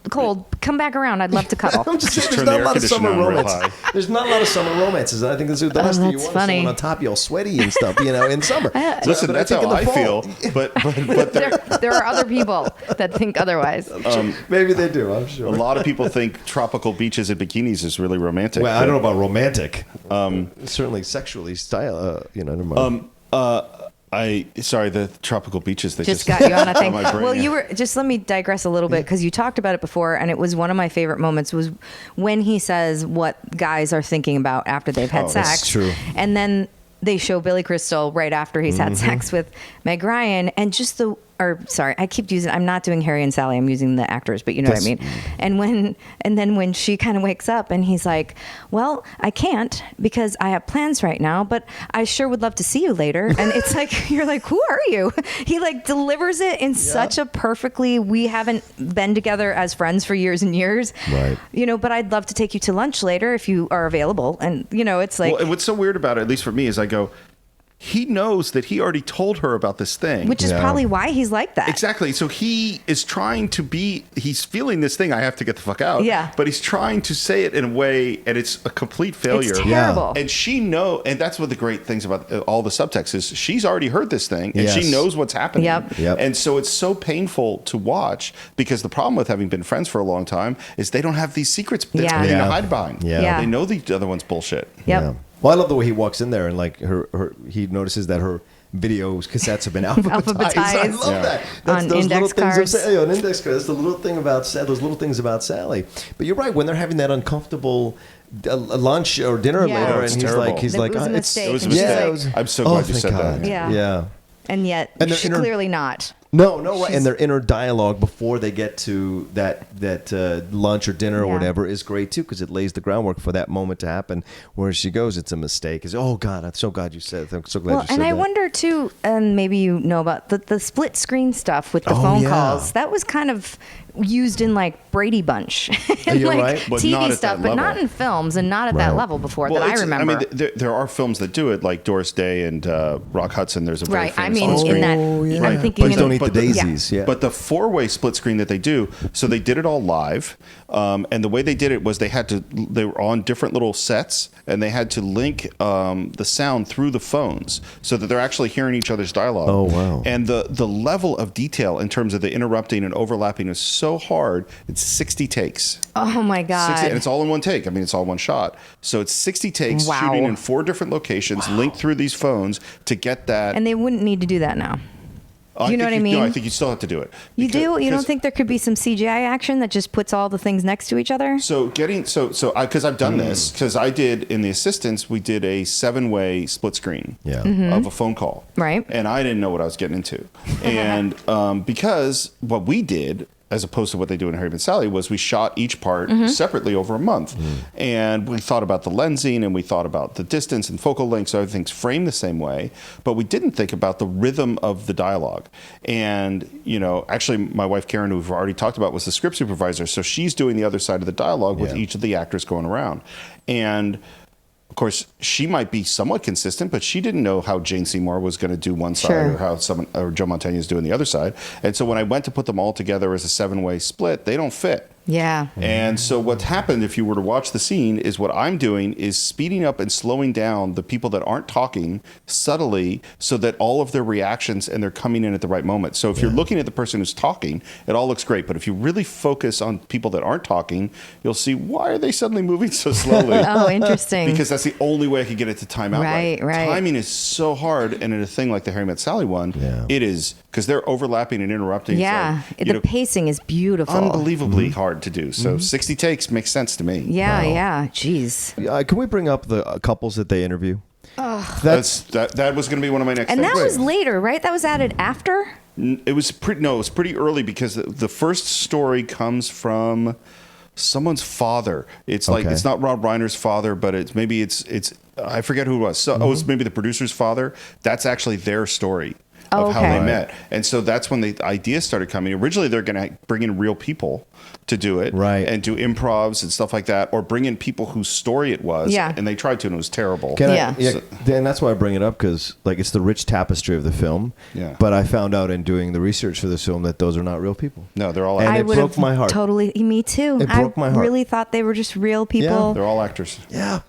[SPEAKER 3] come back around. I'd love to cuddle.
[SPEAKER 2] I'm just saying,
[SPEAKER 1] turn
[SPEAKER 2] there's not
[SPEAKER 1] the
[SPEAKER 2] a lot
[SPEAKER 1] air
[SPEAKER 2] of summer
[SPEAKER 1] conditioner on real
[SPEAKER 2] romance.
[SPEAKER 1] high.
[SPEAKER 2] There's not a lot of summer romances. And I think this is the last thing you
[SPEAKER 3] that's
[SPEAKER 2] want
[SPEAKER 3] funny.
[SPEAKER 2] is someone on top of you all sweaty and stuff, in summer.
[SPEAKER 1] Listen,
[SPEAKER 2] But
[SPEAKER 1] that's
[SPEAKER 2] think
[SPEAKER 1] how
[SPEAKER 2] in the
[SPEAKER 1] I
[SPEAKER 2] fall-
[SPEAKER 1] feel. But
[SPEAKER 3] there are other people that think otherwise.
[SPEAKER 2] Maybe they do, I'm
[SPEAKER 1] a
[SPEAKER 2] sure.
[SPEAKER 1] lot of people think tropical beaches and bikinis is really romantic.
[SPEAKER 2] Well, I
[SPEAKER 1] but-
[SPEAKER 2] don't know about romantic. Certainly sexually never mind.
[SPEAKER 1] Sorry, the tropical beaches. They
[SPEAKER 3] Just got you on a thing.
[SPEAKER 1] my brain.
[SPEAKER 3] Well, you were just let me digress a little bit because you talked about it before, and it was one of my favorite moments was when he says what guys are thinking about after they've had sex.
[SPEAKER 2] that's true.
[SPEAKER 3] And then they show Billy Crystal right after he's had sex with Meg Ryan, and just I keep using. I'm not doing Harry and Sally. I'm using the actors, but you know what I mean. And then when she kind of wakes up and he's like, "Well, I can't because I have plans right now, but I sure would love to see you later." And it's like you're like, "Who are you?" He like delivers it in such a perfectly. We haven't been together as friends for years and years,
[SPEAKER 2] Right.
[SPEAKER 3] But I'd love to take you to lunch later if you are available. And it's like,
[SPEAKER 1] Well, and what's so weird about it, at least for me, is I go, he knows that he already told her about this thing.
[SPEAKER 3] which is probably why he's like that.
[SPEAKER 1] Exactly. So he is trying to he's feeling this thing, I have to get the fuck out.
[SPEAKER 3] Yeah.
[SPEAKER 1] But he's trying to say it in a way, and it's a complete failure.
[SPEAKER 3] It's terrible.
[SPEAKER 1] And and that's one of the great things about all the subtext is she's already heard this thing, and she
[SPEAKER 2] Yes.
[SPEAKER 1] knows what's happening.
[SPEAKER 2] Yep.
[SPEAKER 1] And so it's so painful to watch because the problem with having been friends for a long time is they don't have these secrets that
[SPEAKER 3] Yeah.
[SPEAKER 1] they need to
[SPEAKER 2] Yeah.
[SPEAKER 1] hide behind.
[SPEAKER 2] Yeah.
[SPEAKER 3] Yeah.
[SPEAKER 1] They know the other one's bullshit.
[SPEAKER 3] Yep.
[SPEAKER 2] Yeah. Well, I love the way he walks in there and like he notices that her videos cassettes have been alphabetized. I love that. That's
[SPEAKER 3] On
[SPEAKER 2] those
[SPEAKER 3] index
[SPEAKER 2] little
[SPEAKER 3] cards.
[SPEAKER 2] things of an index card. That's the little thing about those little things about Sally. But you're right. When they're having that uncomfortable lunch or dinner
[SPEAKER 3] Yeah.
[SPEAKER 2] later,
[SPEAKER 1] Oh,
[SPEAKER 2] and
[SPEAKER 1] it's
[SPEAKER 2] he's
[SPEAKER 1] terrible.
[SPEAKER 2] like,
[SPEAKER 3] It was a mistake.
[SPEAKER 1] It was a
[SPEAKER 3] And she's
[SPEAKER 1] mistake.
[SPEAKER 3] like-
[SPEAKER 1] I'm so glad you
[SPEAKER 2] thank
[SPEAKER 1] said
[SPEAKER 2] God.
[SPEAKER 1] that.
[SPEAKER 3] Yeah.
[SPEAKER 2] Yeah.
[SPEAKER 3] And yet,
[SPEAKER 2] And they're
[SPEAKER 3] she's clearly not.
[SPEAKER 2] No, right. And their inner dialogue before they get to that lunch or dinner or
[SPEAKER 3] Yeah.
[SPEAKER 2] whatever is great too, because it lays the groundwork for that moment to happen. Where she goes, it's a mistake. Is oh God, I'm so glad you said. I'm so glad you said
[SPEAKER 3] And I
[SPEAKER 2] that.
[SPEAKER 3] wonder too, and maybe you know about the split screen stuff with the phone
[SPEAKER 2] yeah.
[SPEAKER 3] calls. That was kind of used in like Brady Bunch and
[SPEAKER 2] You're
[SPEAKER 3] like
[SPEAKER 2] right.
[SPEAKER 1] But
[SPEAKER 3] TV
[SPEAKER 1] not at
[SPEAKER 3] stuff,
[SPEAKER 1] that
[SPEAKER 3] but not
[SPEAKER 1] level.
[SPEAKER 3] in films and not at that
[SPEAKER 2] Right.
[SPEAKER 3] level before
[SPEAKER 1] Well,
[SPEAKER 3] that I
[SPEAKER 1] it's-
[SPEAKER 3] remember.
[SPEAKER 1] I mean, there are films that do it, like Doris Day and Rock Hudson. There's a very
[SPEAKER 3] Right. I
[SPEAKER 1] famous
[SPEAKER 3] mean,
[SPEAKER 1] split
[SPEAKER 3] in that,
[SPEAKER 1] screen.
[SPEAKER 3] I'm thinking
[SPEAKER 2] Please
[SPEAKER 3] in
[SPEAKER 2] don't
[SPEAKER 3] a-
[SPEAKER 2] eat the daisies. Yeah.
[SPEAKER 1] But the four-way split screen that they do, so they did it all live, and the way they did it was they were on different little sets, and they had to link the sound through the phones so that they're actually hearing each other's dialogue.
[SPEAKER 2] Oh, wow.
[SPEAKER 1] And the level of detail in terms of the interrupting and overlapping is so hard. It's 60 takes.
[SPEAKER 3] Oh my God.
[SPEAKER 1] 60, and it's all in one take. I mean, it's all one shot. So it's 60 takes,
[SPEAKER 3] Wow.
[SPEAKER 1] shooting in 4 different locations, linked through these phones to get that.
[SPEAKER 3] And they wouldn't need to do that now.
[SPEAKER 1] I
[SPEAKER 3] you know
[SPEAKER 1] think
[SPEAKER 3] what I mean?
[SPEAKER 1] No, I think you still have to do it.
[SPEAKER 3] You do? You don't
[SPEAKER 1] because-
[SPEAKER 3] think there could be some CGI action that just puts all the things next to each other?
[SPEAKER 1] So because I've done this, because I did in the assistants, we did a 7-way split screen
[SPEAKER 2] Yeah.
[SPEAKER 1] of a phone call.
[SPEAKER 3] Right.
[SPEAKER 1] And I didn't know what I was getting into. And because what we did, as opposed to what they do in Harry and Sally, was we shot each part separately over a month. And we thought about the lensing and we thought about the distance and focal length, so everything's framed the same way. But we didn't think about the rhythm of the dialogue. And, actually my wife Karen, who we've already talked about, was the script supervisor. So she's doing the other side of the dialogue with
[SPEAKER 2] Yeah.
[SPEAKER 1] each of the actors going around. And of course, she might be somewhat consistent, but she didn't know how Jane Seymour was going to do one side
[SPEAKER 3] Sure.
[SPEAKER 1] or how Joe Mantegna is doing the other side. And so when I went to put them all together as a 7-way split, they don't fit.
[SPEAKER 3] Yeah.
[SPEAKER 1] And so what's happened, if you were to watch the scene, is what I'm doing is speeding up and slowing down the people that aren't talking subtly so that all of their reactions and they're coming in at the right moment. So if you're looking at the person who's talking, it all looks great. But if you really focus on people that aren't talking, you'll see, why are they suddenly moving so slowly?
[SPEAKER 3] Oh, interesting.
[SPEAKER 1] Because that's the only way I could get it to time out
[SPEAKER 3] Right, right.
[SPEAKER 1] Timing is so hard, and in a thing like the Harry Met Sally one, it is, because they're overlapping and interrupting.
[SPEAKER 3] Yeah.
[SPEAKER 1] It's like,
[SPEAKER 3] The pacing is beautiful.
[SPEAKER 1] unbelievably hard to do. So 60 takes makes sense to me.
[SPEAKER 3] Yeah, yeah. Jeez.
[SPEAKER 2] Can we bring up the couples that they interview?
[SPEAKER 1] That was going to be one of my next
[SPEAKER 3] And
[SPEAKER 1] things.
[SPEAKER 3] that was later, right? That was added after?
[SPEAKER 1] It was pretty early because the first story comes from someone's father. It's like,
[SPEAKER 2] Okay.
[SPEAKER 1] it's not Rob Reiner's father, but it's I forget who it was. So it was maybe the producer's father. That's actually their story. of how
[SPEAKER 3] Okay.
[SPEAKER 1] they met. And so that's when the ideas started coming. Originally, they're going to bring in real people to do it,
[SPEAKER 2] Right.
[SPEAKER 1] and do improvs and stuff like that, or bring in people whose story it was.
[SPEAKER 3] Yeah.
[SPEAKER 1] And they tried to, and it was terrible.
[SPEAKER 3] Yeah.
[SPEAKER 2] And that's why I bring it up, because like it's the rich tapestry of the film.
[SPEAKER 1] Yeah.
[SPEAKER 2] But I found out in doing the research for this film that those are not real people.
[SPEAKER 1] No, they're all
[SPEAKER 2] And
[SPEAKER 1] actors.
[SPEAKER 2] it
[SPEAKER 3] would've
[SPEAKER 2] broke my heart.
[SPEAKER 3] Totally, me too.
[SPEAKER 2] It broke my heart.
[SPEAKER 3] I really thought they were just real people.
[SPEAKER 1] They're all actors.
[SPEAKER 2] Yeah.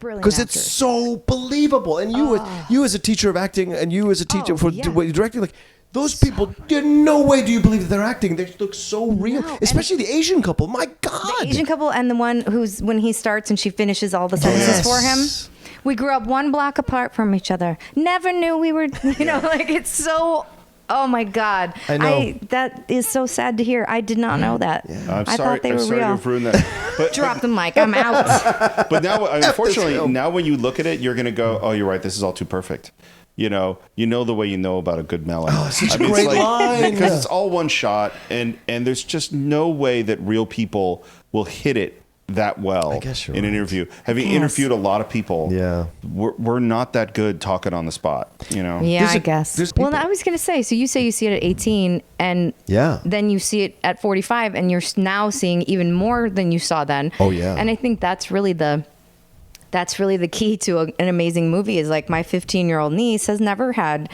[SPEAKER 3] Brilliant
[SPEAKER 2] Because it's
[SPEAKER 3] actors.
[SPEAKER 2] so believable, and you as a teacher of acting, and you as a teacher for
[SPEAKER 3] yeah.
[SPEAKER 2] directing, like those people, in no way do you believe that they're acting. They look so real,
[SPEAKER 3] No,
[SPEAKER 2] especially the Asian couple. My God,
[SPEAKER 3] The Asian couple and the one who's when he starts and she finishes all the sentences
[SPEAKER 2] Yes.
[SPEAKER 3] for him. We grew up one block apart from each other. Never knew we were, like it's so. Oh my God!
[SPEAKER 2] I know.
[SPEAKER 3] That is so sad to hear. I did not know that.
[SPEAKER 1] I'm
[SPEAKER 3] I
[SPEAKER 1] sorry.
[SPEAKER 3] thought they
[SPEAKER 1] I'm
[SPEAKER 3] were
[SPEAKER 1] sorry to
[SPEAKER 3] real.
[SPEAKER 1] have ruined that. But,
[SPEAKER 3] Drop the mic. I'm out.
[SPEAKER 1] but now, unfortunately,
[SPEAKER 2] film.
[SPEAKER 1] now when you look at it, you're going to go, "Oh, you're right. This is all too perfect." You know the way you know about a good melon.
[SPEAKER 2] Oh, such a great line.
[SPEAKER 1] Because it's all one shot, and there's just no way that real people will hit it that well
[SPEAKER 2] I guess you're
[SPEAKER 1] in an
[SPEAKER 2] right.
[SPEAKER 1] interview. Having
[SPEAKER 3] Yes.
[SPEAKER 1] interviewed a lot of people,
[SPEAKER 2] Yeah.
[SPEAKER 1] we're not that good talking on the spot.
[SPEAKER 3] Yeah,
[SPEAKER 2] There's
[SPEAKER 3] I guess.
[SPEAKER 2] there's
[SPEAKER 3] Well,
[SPEAKER 2] people-
[SPEAKER 3] I was gonna say. So you say you see it at 18, and
[SPEAKER 2] Yeah.
[SPEAKER 3] then you see it at 45, and you're now seeing even more than you saw then.
[SPEAKER 2] Oh, yeah.
[SPEAKER 3] And I think that's really the key to an amazing movie. Is like my 15-year-old niece has never had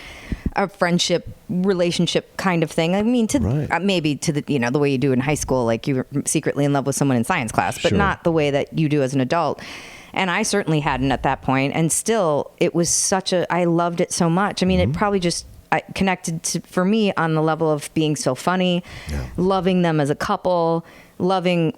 [SPEAKER 3] a friendship relationship kind of thing. I mean,
[SPEAKER 2] Right.
[SPEAKER 3] maybe to the the way you do in high school, like you're secretly in love with someone in science class, but
[SPEAKER 2] Sure.
[SPEAKER 3] not the way that you do as an adult. And I certainly hadn't at that point. And still, it was I loved it so much. I mean,
[SPEAKER 2] Mm-hmm.
[SPEAKER 3] it probably just connected for me on the level of being so funny, loving them as a couple, loving,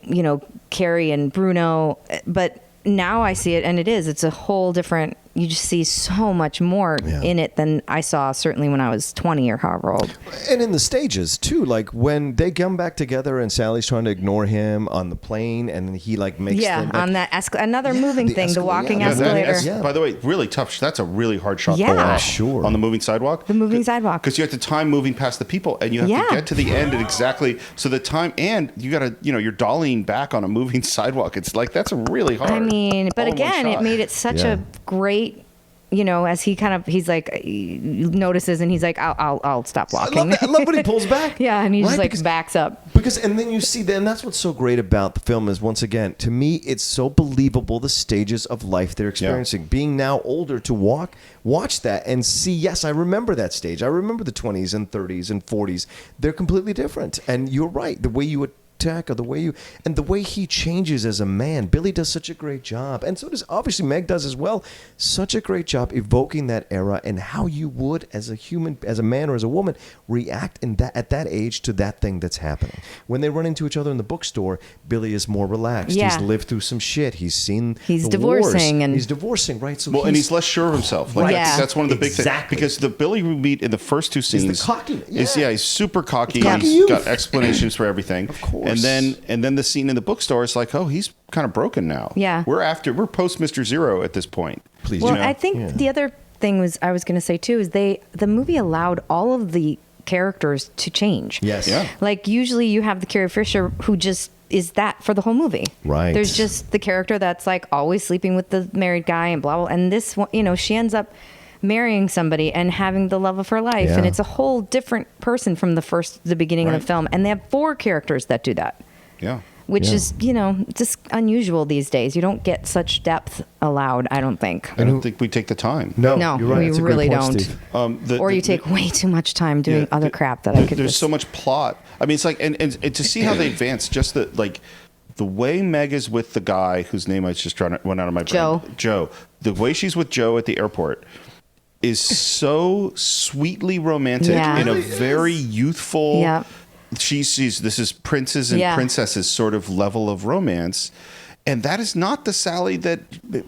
[SPEAKER 3] Carrie and Bruno. But now I see it, and it's a whole different, you just see so much more in it than I saw certainly when I was 20 or however old.
[SPEAKER 2] And in the stages too, like when they come back together and Sally's trying to ignore him on the plane, and then he like makes them, like,
[SPEAKER 3] on that another moving
[SPEAKER 2] the
[SPEAKER 3] thing, the
[SPEAKER 2] escalator,
[SPEAKER 3] walking
[SPEAKER 2] yeah, that
[SPEAKER 3] escalator.
[SPEAKER 1] By the way, really tough. That's a really hard shot.
[SPEAKER 3] Yeah.
[SPEAKER 1] to watch
[SPEAKER 2] Sure.
[SPEAKER 1] On the moving sidewalk.
[SPEAKER 3] The moving sidewalk.
[SPEAKER 1] Because you have to time moving past the people, and you have
[SPEAKER 3] Yeah.
[SPEAKER 1] to get to the end at exactly. So the time, and you got to, you're dollying back on a moving sidewalk. It's like that's really hard.
[SPEAKER 3] I mean, but
[SPEAKER 1] all in one
[SPEAKER 3] again, it
[SPEAKER 1] shot.
[SPEAKER 3] made it such
[SPEAKER 2] Yeah.
[SPEAKER 3] a great, as he's like, he notices and he's like, I'll stop
[SPEAKER 2] I
[SPEAKER 3] walking.
[SPEAKER 2] love that. I love when he pulls back.
[SPEAKER 3] Yeah, and he just
[SPEAKER 2] Right?
[SPEAKER 3] like
[SPEAKER 2] Because-
[SPEAKER 3] backs up.
[SPEAKER 2] And then you see, and that's what's so great about the film is, once again, to me, it's so believable the stages of life they're experiencing. Being now older to watch that and see, yes, I remember that stage. I remember the 20s and 30s and 40s. They're completely different. And you're right. The way you attack, or the way he changes as a man. Billy does such a great job, and so does obviously Meg does as well. Such a great job evoking that era and how you would, as a human, as a man or as a woman, react at that age to that thing that's happening. When they run into each other in the bookstore, Billy is more relaxed.
[SPEAKER 3] Yeah.
[SPEAKER 2] He's lived through some shit. He's seen.
[SPEAKER 3] He's
[SPEAKER 2] the wars.
[SPEAKER 3] divorcing and-
[SPEAKER 2] he's divorcing, right? So
[SPEAKER 1] Well, and he's less sure of himself. Like
[SPEAKER 3] Right.
[SPEAKER 1] I think
[SPEAKER 3] Yeah.
[SPEAKER 1] that's one of the big
[SPEAKER 2] Exactly.
[SPEAKER 1] things. Because the Billy we meet in the first two scenes
[SPEAKER 2] the cocky-
[SPEAKER 1] he's super cocky.
[SPEAKER 2] It's cocky
[SPEAKER 1] He's
[SPEAKER 2] youth.
[SPEAKER 1] got explanations for everything.
[SPEAKER 2] Of course.
[SPEAKER 1] And then the scene in the bookstore is like, oh, he's kind of broken now.
[SPEAKER 3] Yeah.
[SPEAKER 1] We're post Mr. Zero at this point.
[SPEAKER 2] Please.
[SPEAKER 3] Well,
[SPEAKER 2] you know?
[SPEAKER 3] I think the other thing I was going to say too is the movie allowed all of the characters to change.
[SPEAKER 2] Yes.
[SPEAKER 1] Yeah.
[SPEAKER 3] Like usually you have the Carrie Fisher who just is that for the whole movie.
[SPEAKER 2] Right.
[SPEAKER 3] There's just the character that's like always sleeping with the married guy and blah, blah. And this one, she ends up marrying somebody and having the love of her life.
[SPEAKER 2] Yeah.
[SPEAKER 3] And it's a whole different person from the beginning of
[SPEAKER 1] Right.
[SPEAKER 3] the film. And they have 4 characters that do that,
[SPEAKER 1] Yeah.
[SPEAKER 3] which
[SPEAKER 2] Yeah.
[SPEAKER 3] is, just unusual these days. You don't get such depth allowed, I don't think.
[SPEAKER 1] I don't think we take the time.
[SPEAKER 2] no,
[SPEAKER 3] No,
[SPEAKER 2] you're right.
[SPEAKER 3] we
[SPEAKER 2] That's a great
[SPEAKER 3] really
[SPEAKER 2] point,
[SPEAKER 3] don't.
[SPEAKER 2] Steve.
[SPEAKER 3] Or you take way too much time doing other crap that I could
[SPEAKER 1] There's
[SPEAKER 3] just...
[SPEAKER 1] so much plot. I mean, it's like, and to see how they advance, just the way Meg is with the guy whose name I just went out of my brain. Joe. The way she's with Joe at the airport is so sweetly romantic
[SPEAKER 3] Yeah.
[SPEAKER 1] in a very youthful.
[SPEAKER 3] Yeah.
[SPEAKER 1] She sees this is princes and
[SPEAKER 3] Yeah.
[SPEAKER 1] princesses sort of level of romance. And that is not the Sally that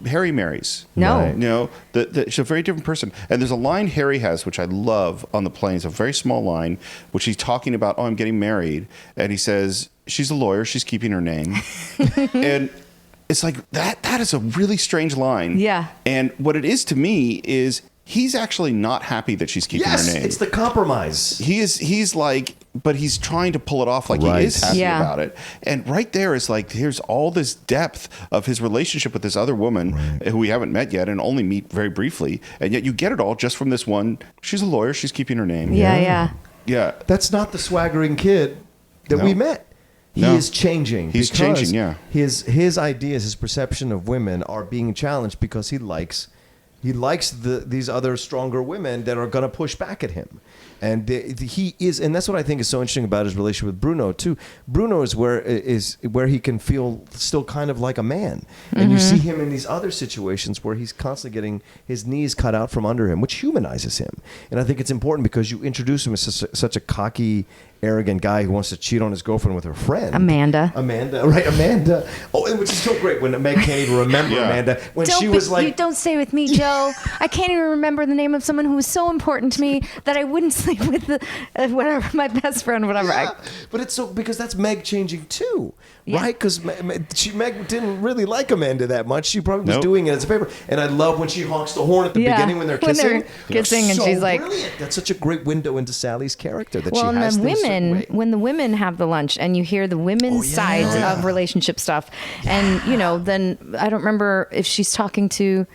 [SPEAKER 1] Harry marries.
[SPEAKER 3] No.
[SPEAKER 2] Right.
[SPEAKER 1] She's a very different person. And there's a line Harry has, which I love on the plane. It's a very small line, which he's talking about, I'm getting married. And he says, she's a lawyer. She's keeping her name. And it's like, that is a really strange line.
[SPEAKER 3] Yeah.
[SPEAKER 1] And what it is to me is he's actually not happy that she's keeping her
[SPEAKER 2] Yes,
[SPEAKER 1] name.
[SPEAKER 2] it's the compromise.
[SPEAKER 1] He's like, but he's trying to pull it off like
[SPEAKER 2] Right.
[SPEAKER 1] he is happy
[SPEAKER 3] Yeah.
[SPEAKER 1] about it. And right there is like, here's all this depth of his relationship with this other woman who we haven't met yet and only meet very briefly. And yet you get it all just from this one. She's a lawyer. She's keeping her name.
[SPEAKER 3] Yeah.
[SPEAKER 1] Yeah.
[SPEAKER 2] That's not the swaggering kid that
[SPEAKER 1] No.
[SPEAKER 2] we met. He
[SPEAKER 1] No.
[SPEAKER 2] is changing.
[SPEAKER 1] He's
[SPEAKER 2] because
[SPEAKER 1] changing, yeah.
[SPEAKER 2] His ideas, his perception of women are being challenged because he likes these other stronger women that are going to push back at him. And he is, and that's what I think is so interesting about his relationship with Bruno too. Bruno is where he can feel still kind of like a man, and you see him in these other situations where he's constantly getting his knees cut out from under him, which humanizes him. And I think it's important because you introduce him as such a cocky, arrogant guy who wants to cheat on his girlfriend with her friend
[SPEAKER 3] Amanda.
[SPEAKER 2] Amanda. Oh, and which is so great when Meg can't even remember Amanda when she was like,
[SPEAKER 3] you don't stay with me, Joe. I can't even remember the name of someone who was so important to me that I wouldn't sleep with whatever my best friend, whatever.
[SPEAKER 2] Yeah, but it's so because that's Meg changing too, right? Because Meg didn't really like Amanda that much. She probably was doing it as a favor. And I love when she honks the horn at the beginning when they're kissing.
[SPEAKER 3] And she's like,
[SPEAKER 2] brilliant. That's such a great window into Sally's character. That
[SPEAKER 3] well,
[SPEAKER 2] she has
[SPEAKER 3] and when the women have the lunch and you hear the women's sides of relationship stuff, and then I don't remember if she's talking to.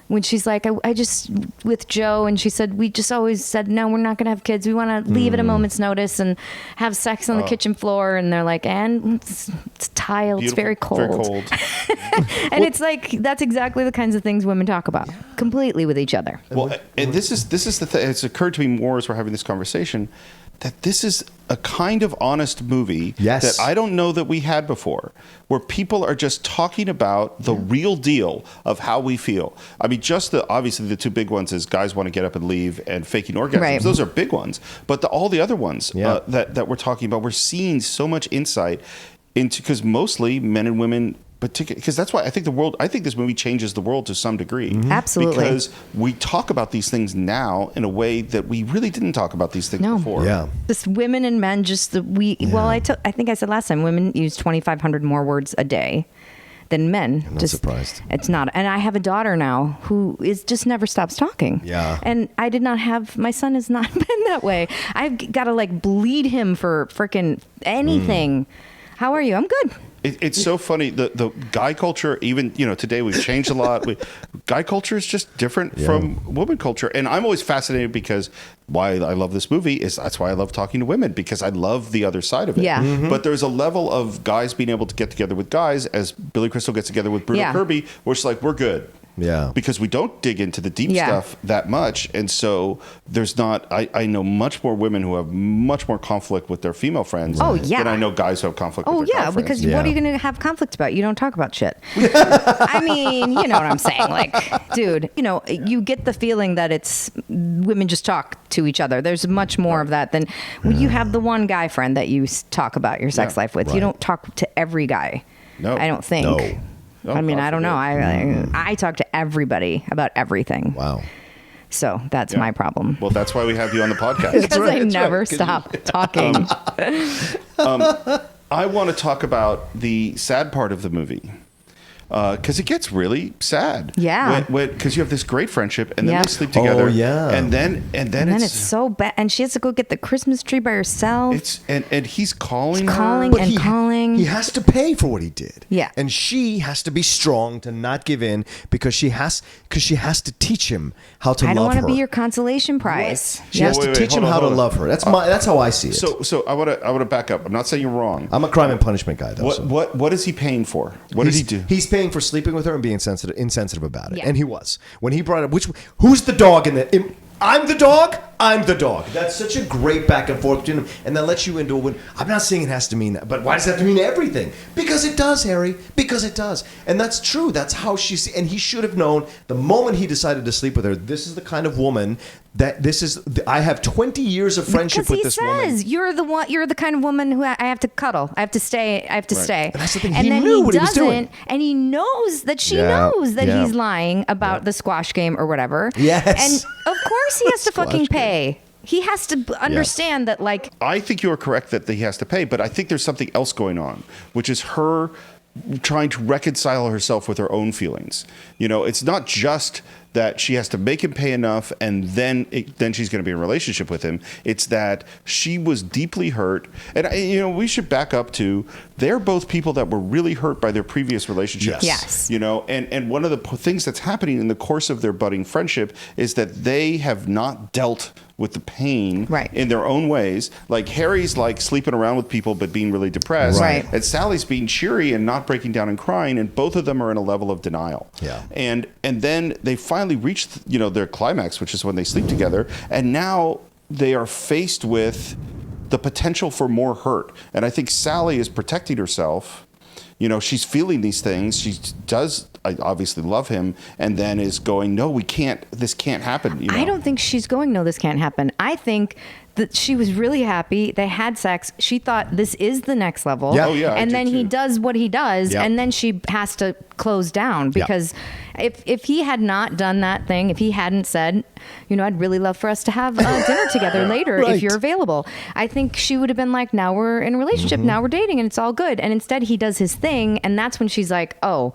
[SPEAKER 3] When she's like, I just, with Joe, and she said, we just always said, no, we're not going to have kids. We want to leave at a moment's notice and have sex on the kitchen floor. And they're like, and it's tile. Beautiful. It's very cold.
[SPEAKER 1] Very cold.
[SPEAKER 3] And it's like, that's exactly the kinds of things women talk about completely with each other.
[SPEAKER 1] Well, and this is the thing. It's occurred to me more as we're having this conversation that this is a kind of honest movie that I don't know that we had before, where people are just talking about the real deal of how we feel. I mean, obviously the two big ones is guys want to get up and leave and faking orgasms.
[SPEAKER 3] Right.
[SPEAKER 1] Those are big ones. But all the other ones that we're talking about, we're seeing so much insight into, because mostly men and women, because that's why I think this movie changes the world to some degree.
[SPEAKER 3] Mm-hmm. Absolutely.
[SPEAKER 1] Because we talk about these things now in a way that we really didn't talk about these things before.
[SPEAKER 2] Yeah.
[SPEAKER 3] Just women and men, well, I think I said last time, women use 2,500 more words a day than men.
[SPEAKER 2] I'm not surprised.
[SPEAKER 3] It's not. And I have a daughter now who just never stops talking.
[SPEAKER 2] Yeah.
[SPEAKER 3] And my son has not been that way. I've got to like bleed him for freaking anything. How are you? I'm good.
[SPEAKER 1] It's so funny. The guy culture, even today we've changed a lot. Guy culture is just different from woman culture, and I'm always fascinated because why I love this movie is that's why I love talking to women, because I love the other side of it.
[SPEAKER 3] Yeah.
[SPEAKER 2] Mm-hmm.
[SPEAKER 1] But there's a level of guys being able to get together with guys, as Billy Crystal gets together with Bruno Kirby, where it's like we're good.
[SPEAKER 2] Yeah.
[SPEAKER 1] Because we don't dig into the deep stuff that much. And so there's not, I know much more women who have much more conflict with their female friends than I know guys who have conflict with their girlfriends.
[SPEAKER 3] Because what are you going to have conflict about? You don't talk about shit. I mean, you know what I'm saying? Like, dude, you get the feeling that it's women just talk to each other. There's much more of that than you have the one guy friend that you talk about your sex life with. Right. You don't talk to every guy. No. I don't think. No. I mean, I don't know. I talk to everybody about everything.
[SPEAKER 2] Wow.
[SPEAKER 3] So that's my problem.
[SPEAKER 1] Well, that's why we have you on the podcast.
[SPEAKER 3] Because I never stop talking.
[SPEAKER 1] I want to talk about the sad part of the movie. Because it gets really sad.
[SPEAKER 3] Yeah.
[SPEAKER 1] Because you have this great friendship, and then they sleep together.
[SPEAKER 2] Oh, yeah.
[SPEAKER 1] And then it's
[SPEAKER 3] so bad. And she has to go get the Christmas tree by herself.
[SPEAKER 1] And he's calling
[SPEAKER 3] her.
[SPEAKER 2] Calling. He has to pay for what he did.
[SPEAKER 3] Yeah.
[SPEAKER 2] And she has to be strong to not give in because she has to teach him how to love her.
[SPEAKER 3] I don't want to be your consolation prize.
[SPEAKER 2] Right. She has to teach him how to love her. That's how I see it.
[SPEAKER 1] So I want to back up. I'm not saying you're wrong.
[SPEAKER 2] I'm a crime and punishment guy, though.
[SPEAKER 1] What is he paying for? What did he do?
[SPEAKER 2] He's paying for sleeping with her and being insensitive about it. Yeah. And he was. When he brought up, who's the dog in the... I'm the dog. I'm the dog. That's such a great back and forth between them. And that lets you into it. I'm not saying it has to mean that, but why does it have to mean everything? Because it does, Harry. Because it does. And that's true. That's how and he should have known the moment he decided to sleep with her, this is the kind of woman I have 20 years of friendship with this woman.
[SPEAKER 3] Because he says, you're the kind of woman who I have to cuddle. I have to stay. I have to stay.
[SPEAKER 2] And that's the thing.
[SPEAKER 3] And
[SPEAKER 2] he knew what he was doing.
[SPEAKER 3] And he knows that she knows that he's lying about the squash game or whatever.
[SPEAKER 2] Yes.
[SPEAKER 3] And of course he has to fucking pay. He has to understand that, like...
[SPEAKER 1] I think you are correct that he has to pay, but I think there's something else going on, which is her trying to reconcile herself with her own feelings. It's not just that she has to make him pay enough, and then she's going to be in a relationship with him. It's that she was deeply hurt, and we should back up to they're both people that were really hurt by their previous relationships.
[SPEAKER 3] Yes.
[SPEAKER 1] And one of the things that's happening in the course of their budding friendship is that they have not dealt with the pain in their own ways. Like Harry's like sleeping around with people but being really depressed.
[SPEAKER 3] Right.
[SPEAKER 1] And Sally's being cheery and not breaking down and crying, and both of them are in a level of denial.
[SPEAKER 2] Yeah.
[SPEAKER 1] And then they finally reach their climax, which is when they sleep together, and now they are faced with the potential for more hurt. And I think Sally is protecting herself. She's feeling these things. She does obviously love him, and then is going, no, we can't, this can't happen.
[SPEAKER 3] I don't think she's going, no, this can't happen. I think that she was really happy. They had sex. She thought this is the next level.
[SPEAKER 2] Yeah.
[SPEAKER 1] Oh, yeah.
[SPEAKER 3] And then he does what he does,
[SPEAKER 2] Yeah.
[SPEAKER 3] and then she has to close down because if he had not done that thing, if he hadn't said, I'd really love for us to have dinner together later if you're available, I think she would have been like, now we're in a relationship, now we're dating, and it's all good. And instead he does his thing, and that's when she's like, oh,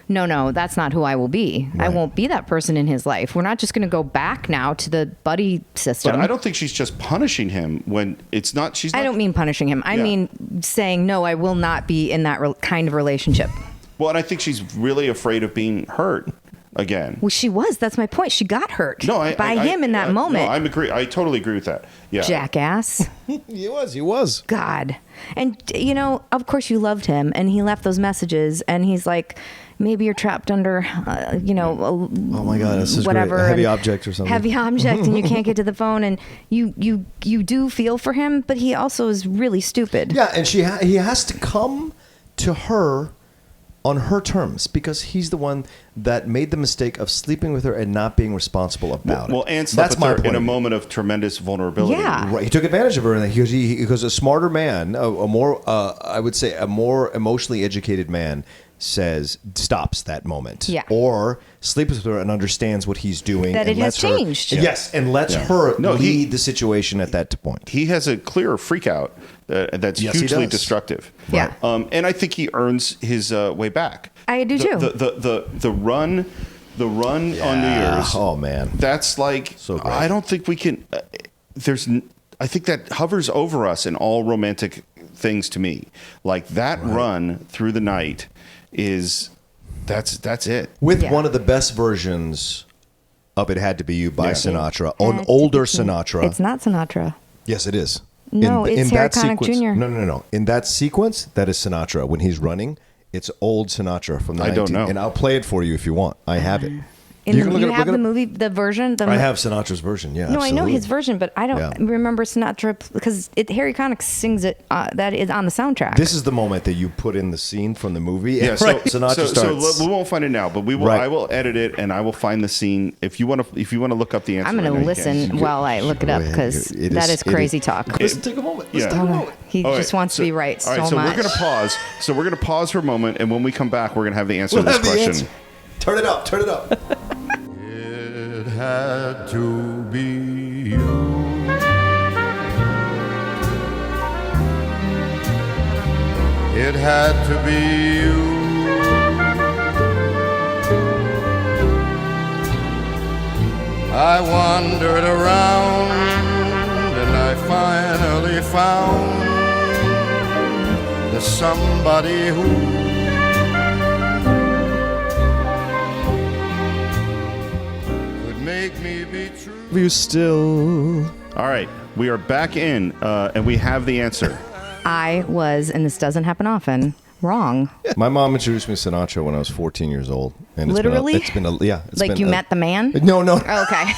[SPEAKER 3] no, that's not who I will be. I won't be that person in his life. We're not just going to go back now to the buddy system.
[SPEAKER 1] But I don't think she's just punishing him when it's not. I
[SPEAKER 3] don't mean punishing him. I mean saying, no, I will not be in that kind of relationship.
[SPEAKER 1] Well, and I think she's really afraid of being hurt again.
[SPEAKER 3] Well, she was. That's my point. She got hurt by him in that moment.
[SPEAKER 1] No, I totally agree with that. Yeah.
[SPEAKER 3] Jackass.
[SPEAKER 2] He was.
[SPEAKER 3] God. And, of course you loved him, and he left those messages, and he's like, maybe you're trapped under,
[SPEAKER 2] oh my God, this is
[SPEAKER 3] whatever,
[SPEAKER 2] great. A heavy object or something.
[SPEAKER 3] Heavy object, and you can't get to the phone, and you do feel for him, but he also is really stupid.
[SPEAKER 2] Yeah, and he has to come to her on her terms because he's the one that made the mistake of sleeping with her and not being responsible about it.
[SPEAKER 1] Well, and slept with her in a moment of tremendous vulnerability.
[SPEAKER 3] Yeah.
[SPEAKER 2] Right, he took advantage of her, and because a smarter man, I would say a more emotionally educated man, stops that moment.
[SPEAKER 3] Yeah.
[SPEAKER 2] Or sleeps with her and understands what he's doing.
[SPEAKER 3] That
[SPEAKER 2] and
[SPEAKER 3] it has
[SPEAKER 2] lets her,
[SPEAKER 3] changed.
[SPEAKER 2] Yes, and lets her lead the situation at that point.
[SPEAKER 1] He has a clear freak out that's hugely destructive.
[SPEAKER 3] Yeah.
[SPEAKER 1] And I think he earns his way back.
[SPEAKER 3] I do too.
[SPEAKER 1] The run on New Year's.
[SPEAKER 2] Oh man.
[SPEAKER 1] That's like,
[SPEAKER 2] so great.
[SPEAKER 1] I don't think we can, I think that hovers over us in all romantic things to me. Like that run through the night that's it.
[SPEAKER 2] With one of the best versions of "It Had to Be You" by Sinatra, an older Sinatra.
[SPEAKER 3] It's not Sinatra.
[SPEAKER 2] Yes, it is.
[SPEAKER 3] No, it's Harry Connick Jr.
[SPEAKER 2] No. In that sequence, that is Sinatra when he's running. It's old Sinatra from the
[SPEAKER 1] I don't know.
[SPEAKER 2] And I'll play it for you if you want. I have it.
[SPEAKER 3] You have the movie, the version?
[SPEAKER 2] I have Sinatra's version, yeah.
[SPEAKER 3] No,
[SPEAKER 2] absolutely.
[SPEAKER 3] I know his version, but I don't remember Sinatra because Harry Connick sings it. That is on the soundtrack.
[SPEAKER 2] This is the moment that you put in the scene from the movie.
[SPEAKER 1] Yeah,
[SPEAKER 2] Sinatra starts.
[SPEAKER 1] So we won't find it now, but we will.
[SPEAKER 2] Right.
[SPEAKER 1] I will edit it and I will find the scene. If you want to look up the answer,
[SPEAKER 3] I'm going to listen while I look it up because that is crazy talk.
[SPEAKER 2] Listen, take a moment. Listen, take a moment.
[SPEAKER 3] He just wants to be right so much.
[SPEAKER 1] So we're going to pause. So we're going to pause for a moment, and when we come back, we're going to have the answer to this question.
[SPEAKER 2] Turn it up. Turn it up.
[SPEAKER 10] It had to be you. It had to be you. I wandered around and I finally found the somebody who make me be true.
[SPEAKER 2] You still.
[SPEAKER 1] All right, we are back in, and we have the answer.
[SPEAKER 3] I was, and this doesn't happen often, wrong.
[SPEAKER 2] My mom introduced me to Sinatra when I was 14 years old. And
[SPEAKER 3] Literally?
[SPEAKER 2] It's been
[SPEAKER 3] Like you met the man?
[SPEAKER 2] No.
[SPEAKER 3] Oh, okay.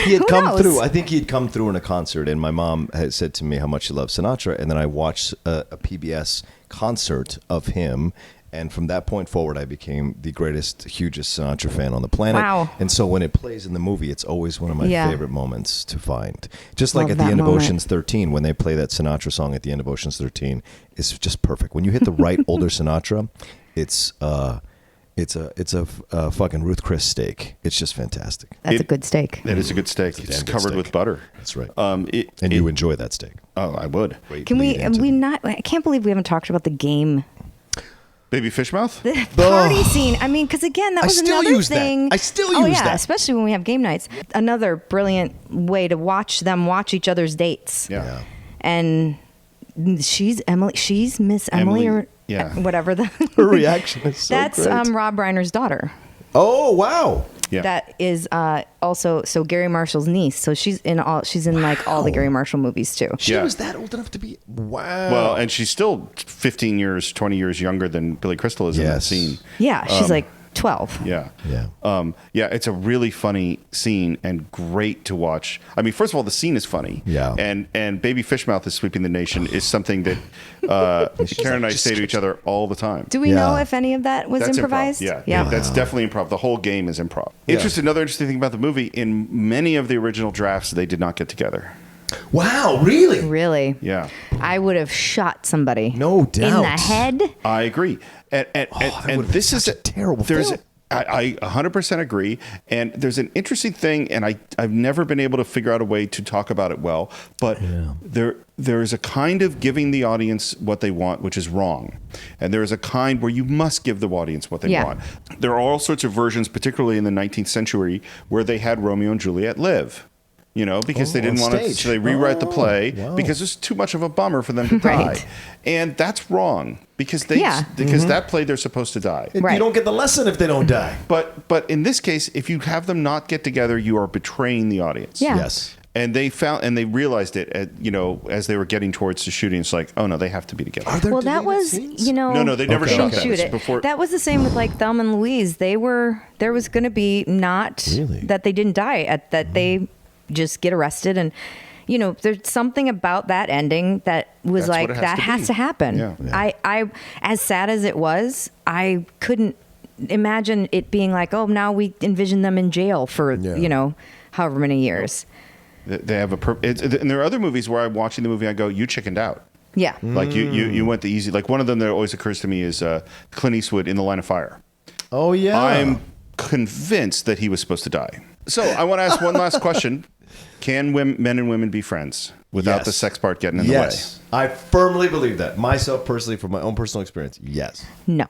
[SPEAKER 2] He had
[SPEAKER 3] Who
[SPEAKER 2] come
[SPEAKER 3] knows?
[SPEAKER 2] through. I think he had come through in a concert, and my mom had said to me how much she loved Sinatra, and then I watched a PBS concert of him. And from that point forward, I became the hugest Sinatra fan on the planet.
[SPEAKER 3] Wow.
[SPEAKER 2] And so when it plays in the movie, it's always one of my favorite moments to find. Just like
[SPEAKER 3] Love
[SPEAKER 2] at the
[SPEAKER 3] that
[SPEAKER 2] end
[SPEAKER 3] moment.
[SPEAKER 2] of Ocean's 13, when they play that Sinatra song at the end of Ocean's 13, it's just perfect. When you hit the right older Sinatra, it's a fucking Ruth Chris steak. It's just fantastic.
[SPEAKER 3] That's a good steak.
[SPEAKER 1] It is a good steak. It's covered with butter.
[SPEAKER 2] That's right. And you enjoy that steak.
[SPEAKER 1] Oh, I would.
[SPEAKER 3] Can we not? I can't believe we haven't talked about the game.
[SPEAKER 1] Baby Fishmouth?
[SPEAKER 3] The party scene. I mean, because again, that was
[SPEAKER 2] still
[SPEAKER 3] another
[SPEAKER 2] use that.
[SPEAKER 3] thing.
[SPEAKER 2] I still
[SPEAKER 3] oh,
[SPEAKER 2] use
[SPEAKER 3] yeah,
[SPEAKER 2] that.
[SPEAKER 3] especially when we have game nights. Another brilliant way to watch them watch each other's dates.
[SPEAKER 1] Yeah.
[SPEAKER 3] And she's Emily. She's Miss Emily, or whatever.
[SPEAKER 2] Her reaction is so
[SPEAKER 3] That's
[SPEAKER 2] great.
[SPEAKER 3] Rob Reiner's daughter.
[SPEAKER 2] Oh, wow.
[SPEAKER 1] Yeah.
[SPEAKER 3] That is also Gary Marshall's niece. So she's in like all the Gary Marshall movies too.
[SPEAKER 2] She was that old enough to be. Wow.
[SPEAKER 1] Well, and she's still 15 years, 20 years younger than Billy Crystal is in that scene.
[SPEAKER 3] Yeah, she's like 12.
[SPEAKER 1] Yeah.
[SPEAKER 2] Yeah.
[SPEAKER 1] It's a really funny scene and great to watch. I mean, first of all, the scene is funny.
[SPEAKER 2] Yeah.
[SPEAKER 1] And Baby Fishmouth is sweeping the nation is something that Karen and I say to each other all the time.
[SPEAKER 3] Do we know if any of that was
[SPEAKER 1] That's
[SPEAKER 3] improvised?
[SPEAKER 1] Improv. Yeah. That's definitely improv. The whole game is improv. Another interesting thing about the movie, in many of the original drafts, they did not get together.
[SPEAKER 2] Wow, really?
[SPEAKER 3] Really?
[SPEAKER 1] Yeah.
[SPEAKER 3] I would have shot somebody.
[SPEAKER 2] No doubt.
[SPEAKER 3] In the head.
[SPEAKER 1] I agree. And this is
[SPEAKER 2] a terrible film.
[SPEAKER 1] I 100% agree. And there's an interesting thing, and I've never been able to figure out a way to talk about it well, but there is a kind of giving the audience what they want, which is wrong. And there is a kind where you must give the audience what they want. There are all sorts of versions, particularly in the 19th century, where they had Romeo and Juliet live. Because they didn't want to, so they rewrite the play because it's too much of a bummer for them to die. And that's wrong because that play they're supposed to die.
[SPEAKER 2] You don't get the lesson if they don't die.
[SPEAKER 1] But in this case, if you have them not get together, you are betraying the audience.
[SPEAKER 3] Yeah.
[SPEAKER 2] Yes.
[SPEAKER 1] And they realized it, as they were getting towards the shooting. It's like, oh no, they have to be together.
[SPEAKER 3] Well, that was,
[SPEAKER 1] No, they never shot that.
[SPEAKER 3] Shoot it.
[SPEAKER 1] Before.
[SPEAKER 3] That was the same with like Thelma and Louise. There was going to be that they didn't die that they just get arrested, and there's something about that ending that was has to happen.
[SPEAKER 1] Yeah.
[SPEAKER 3] I as sad as it was, I couldn't imagine it being like, oh, now we envision them in jail for however many years.
[SPEAKER 1] They have and there are other movies where I'm watching the movie, I go, you chickened out.
[SPEAKER 3] Yeah.
[SPEAKER 1] Like you went the easy. Like one of them that always occurs to me is Clint Eastwood in The Line of Fire.
[SPEAKER 2] Oh yeah.
[SPEAKER 1] I'm convinced that he was supposed to die. So I want to ask one last question. Can men and women be friends without the sex part getting in the way?
[SPEAKER 2] I firmly believe that. Myself personally, from my own personal experience, yes.
[SPEAKER 3] No.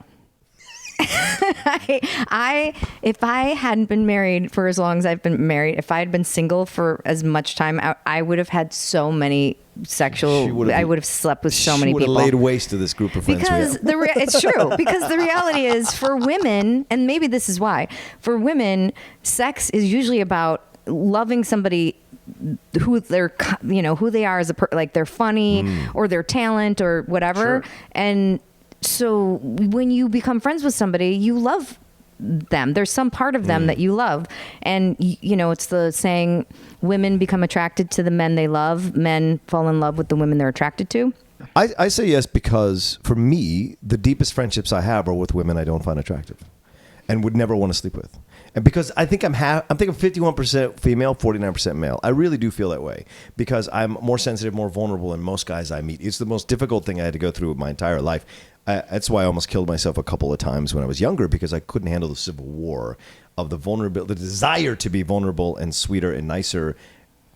[SPEAKER 3] If I hadn't been married for as long as I've been married, if I had been single for as much time, I would have had so many I would have slept with so many people.
[SPEAKER 2] She would have laid waste to this group of friends.
[SPEAKER 3] Because it's true. Because the reality is, for women, and maybe this is why, for women, sex is usually about loving somebody who they are as like they're funny or their talent or whatever.
[SPEAKER 1] Sure.
[SPEAKER 3] And so when you become friends with somebody, you love them. There's some part of them that you love. And, it's the saying, women become attracted to the men they love. Men fall in love with the women they're attracted to.
[SPEAKER 2] I say yes because, for me, the deepest friendships I have are with women I don't find attractive and would never want to sleep with. And because I think I'm 51% female, 49% male. I really do feel that way because I'm more sensitive, more vulnerable than most guys I meet. It's the most difficult thing I had to go through with my entire life. That's why I almost killed myself a couple of times when I was younger, because I couldn't handle the civil war of the vulnerability, the desire to be vulnerable and sweeter and nicer,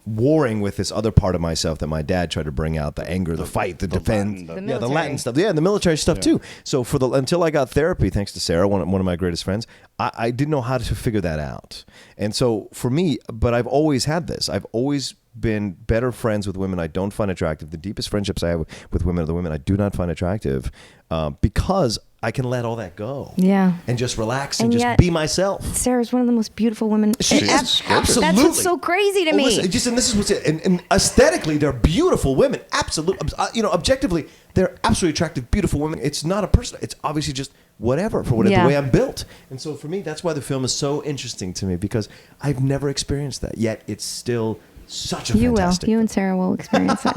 [SPEAKER 2] warring with this other part of myself that my dad tried to bring out: the anger, the fight, the defense, the Latin stuff, the military stuff too. So until I got therapy, thanks to Sarah, one of my greatest friends, I didn't know how to figure that out. And so for me, but I've always had this. I've always been better friends with women I don't find attractive. The deepest friendships I have with women are the women I do not find attractive, because I can let all that go.
[SPEAKER 3] Yeah.
[SPEAKER 2] And just relax and just be myself.
[SPEAKER 3] Sarah's one of the most beautiful women.
[SPEAKER 2] Absolutely.
[SPEAKER 3] That's what's so crazy to me.
[SPEAKER 2] Listen, and this is what's it. And aesthetically, they're beautiful women. Absolutely. Objectively, they're absolutely attractive, beautiful women. It's not a person. It's obviously just whatever, the way I'm built. And so for me, that's why the film is so interesting to me, because I've never experienced that. Yet it's still such a fantastic.
[SPEAKER 3] You and Sarah will experience it.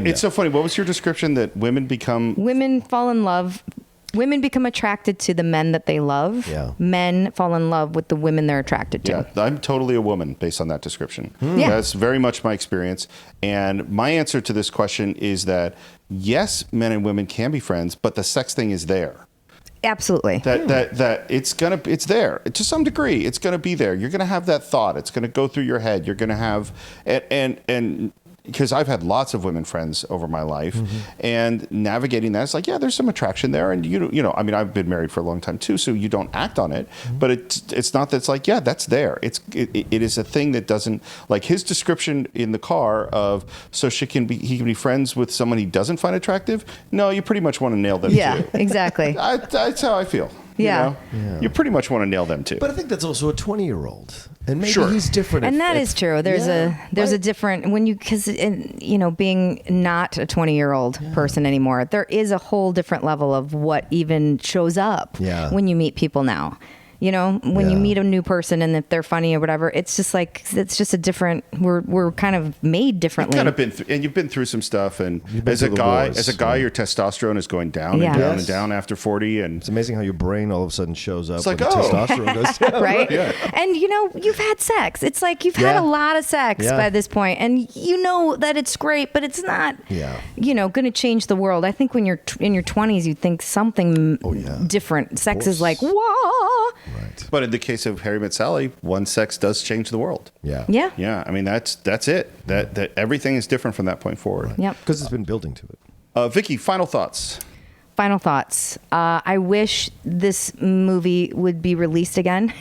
[SPEAKER 1] It's so funny. What was your description that women
[SPEAKER 3] fall in love? Women become attracted to the men that they love.
[SPEAKER 2] Yeah.
[SPEAKER 3] Men fall in love with the women they're attracted to.
[SPEAKER 1] Yeah, I'm totally a woman based on that description.
[SPEAKER 3] Yeah.
[SPEAKER 1] That's very much my experience. And my answer to this question is that yes, men and women can be friends, but the sex thing is there.
[SPEAKER 3] Absolutely.
[SPEAKER 1] That it's there to some degree. It's gonna be there. You're gonna have that thought. It's gonna go through your head. You're gonna have and because I've had lots of women friends over my life, and navigating that, it's like, yeah, there's some attraction there, and you know, I mean, I've been married for a long time too, so you don't act on it, but it's not that it's like, yeah, that's there. It is a thing that doesn't, like his description in the car of, so he can be friends with someone he doesn't find attractive. No, you pretty much want to nail them too.
[SPEAKER 3] Yeah, exactly.
[SPEAKER 1] That's how I feel.
[SPEAKER 3] Yeah.
[SPEAKER 1] You pretty much want to nail them too.
[SPEAKER 2] But I think that's also a 20-year-old, and maybe
[SPEAKER 1] Sure.
[SPEAKER 2] he's different.
[SPEAKER 3] And that is true. There's a different, when you, because being not a 20-year-old person anymore, there is a whole different level of what even shows up when you meet people now. You know, when you meet a new person and if they're funny or whatever, it's just a different. We're kind of made differently.
[SPEAKER 1] You've kind of been and you've been through some stuff. And as a guy, your testosterone is going down and down and down after 40. And
[SPEAKER 2] it's amazing how your brain all of a sudden shows up.
[SPEAKER 1] It's like,
[SPEAKER 2] when the testosterone goes down.
[SPEAKER 3] Right? And you've had sex. It's like you've had a lot of sex by this point, and you know that it's great, but it's not. Going to change the world. I think when you're in your 20s, you think something different. Sex is like, whoa.
[SPEAKER 2] Right.
[SPEAKER 1] But in the case of Harry Met Sally, one sex does change the world.
[SPEAKER 3] Yeah.
[SPEAKER 1] I mean, that's it. That everything is different from that point forward.
[SPEAKER 2] Right. Yep. Because it's been building to it.
[SPEAKER 1] Vicky, final thoughts.
[SPEAKER 3] Final thoughts. I wish this movie would be released again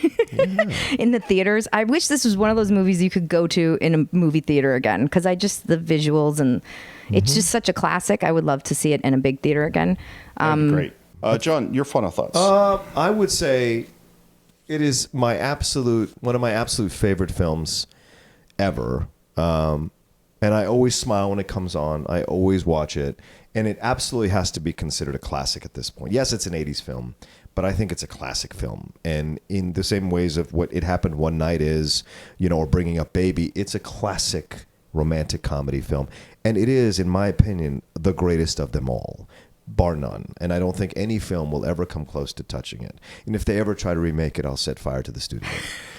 [SPEAKER 3] in the theaters. I wish this was one of those movies you could go to in a movie theater again, because the visuals and it's just such a classic. I would love to see it in a big theater again.
[SPEAKER 1] Great. John, your final thoughts.
[SPEAKER 2] I would say it is one of my absolute favorite films ever. And I always smile when it comes on. I always watch it. And it absolutely has to be considered a classic at this point. Yes, it's an 80s film, but I think it's a classic film. And in the same ways of what It Happened One Night is, or Bringing Up Baby, it's a classic romantic comedy film. And it is, in my opinion, the greatest of them all, bar none. And I don't think any film will ever come close to touching it. And if they ever try to remake it, I'll set fire to the studio.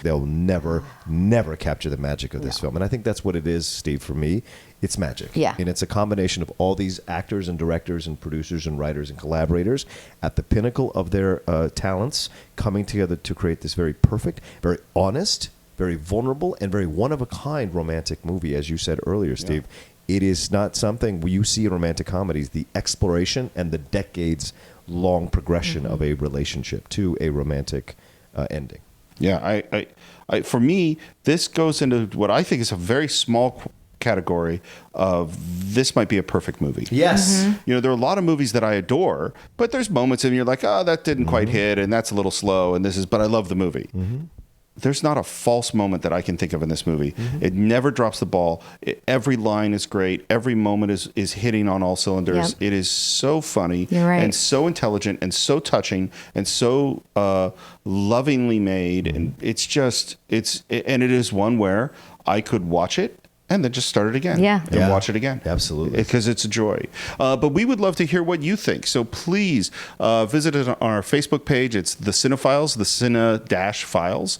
[SPEAKER 2] They'll never capture the magic of this film. And I think that's what it is, Steve, for me. It's magic.
[SPEAKER 3] Yeah.
[SPEAKER 2] And it's a combination of all these actors and directors and producers and writers and collaborators at the pinnacle of their talents coming together to create this very perfect, very honest, very vulnerable, and very one-of-a-kind romantic movie, as you said earlier, Steve. It is not something where you see in romantic comedies, the exploration and the decades-long progression of a relationship to a romantic ending.
[SPEAKER 1] Yeah, I for me, this goes into what I think is a very small category of this might be a perfect movie.
[SPEAKER 2] Yes.
[SPEAKER 1] There are a lot of movies that I adore, but there's moments and you're like, oh, that didn't quite hit, and that's a little slow, and but I love the movie. There's not a false moment that I can think of in this movie. It never drops the ball. Every line is great. Every moment is hitting on all cylinders.
[SPEAKER 3] Yep.
[SPEAKER 1] It is so funny
[SPEAKER 3] right.
[SPEAKER 1] and so intelligent and so touching and so lovingly made. And it is one where I could watch it and then just start it again. And watch it again.
[SPEAKER 2] Absolutely.
[SPEAKER 1] Because it's a joy. But we would love to hear what you think. So please visit it on our Facebook page. It's the Cine-Files, the Cine-Files.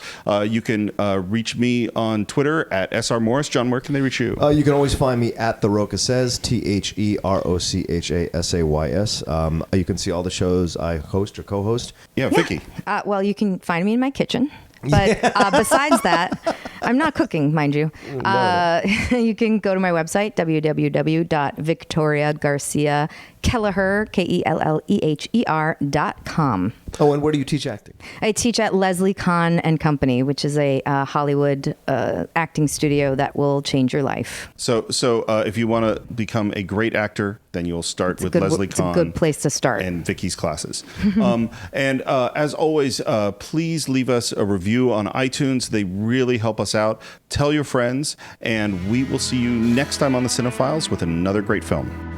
[SPEAKER 1] You can reach me on Twitter at SR Morris. John, where can they reach you?
[SPEAKER 2] You can always find me at The Rocha Says, TheRochasasys. You can see all the shows I host or co-host.
[SPEAKER 1] Yeah, Vicky.
[SPEAKER 3] Well, you can find me in my kitchen. But besides that, I'm not cooking, mind you. You can go to my website, www.victoriagarciakelleher.com.
[SPEAKER 2] Oh, and where do you teach acting?
[SPEAKER 3] I teach at Leslie Kahn and Company, which is a Hollywood acting studio that will change your life.
[SPEAKER 1] So if you want to become a great actor, then you'll start with Leslie Kahn.
[SPEAKER 3] It's a good place to start.
[SPEAKER 1] And Vicky's classes. And as always, please leave us a review on iTunes. They really help us out. Tell your friends, and we will see you next time on the Cine-Files with another great film.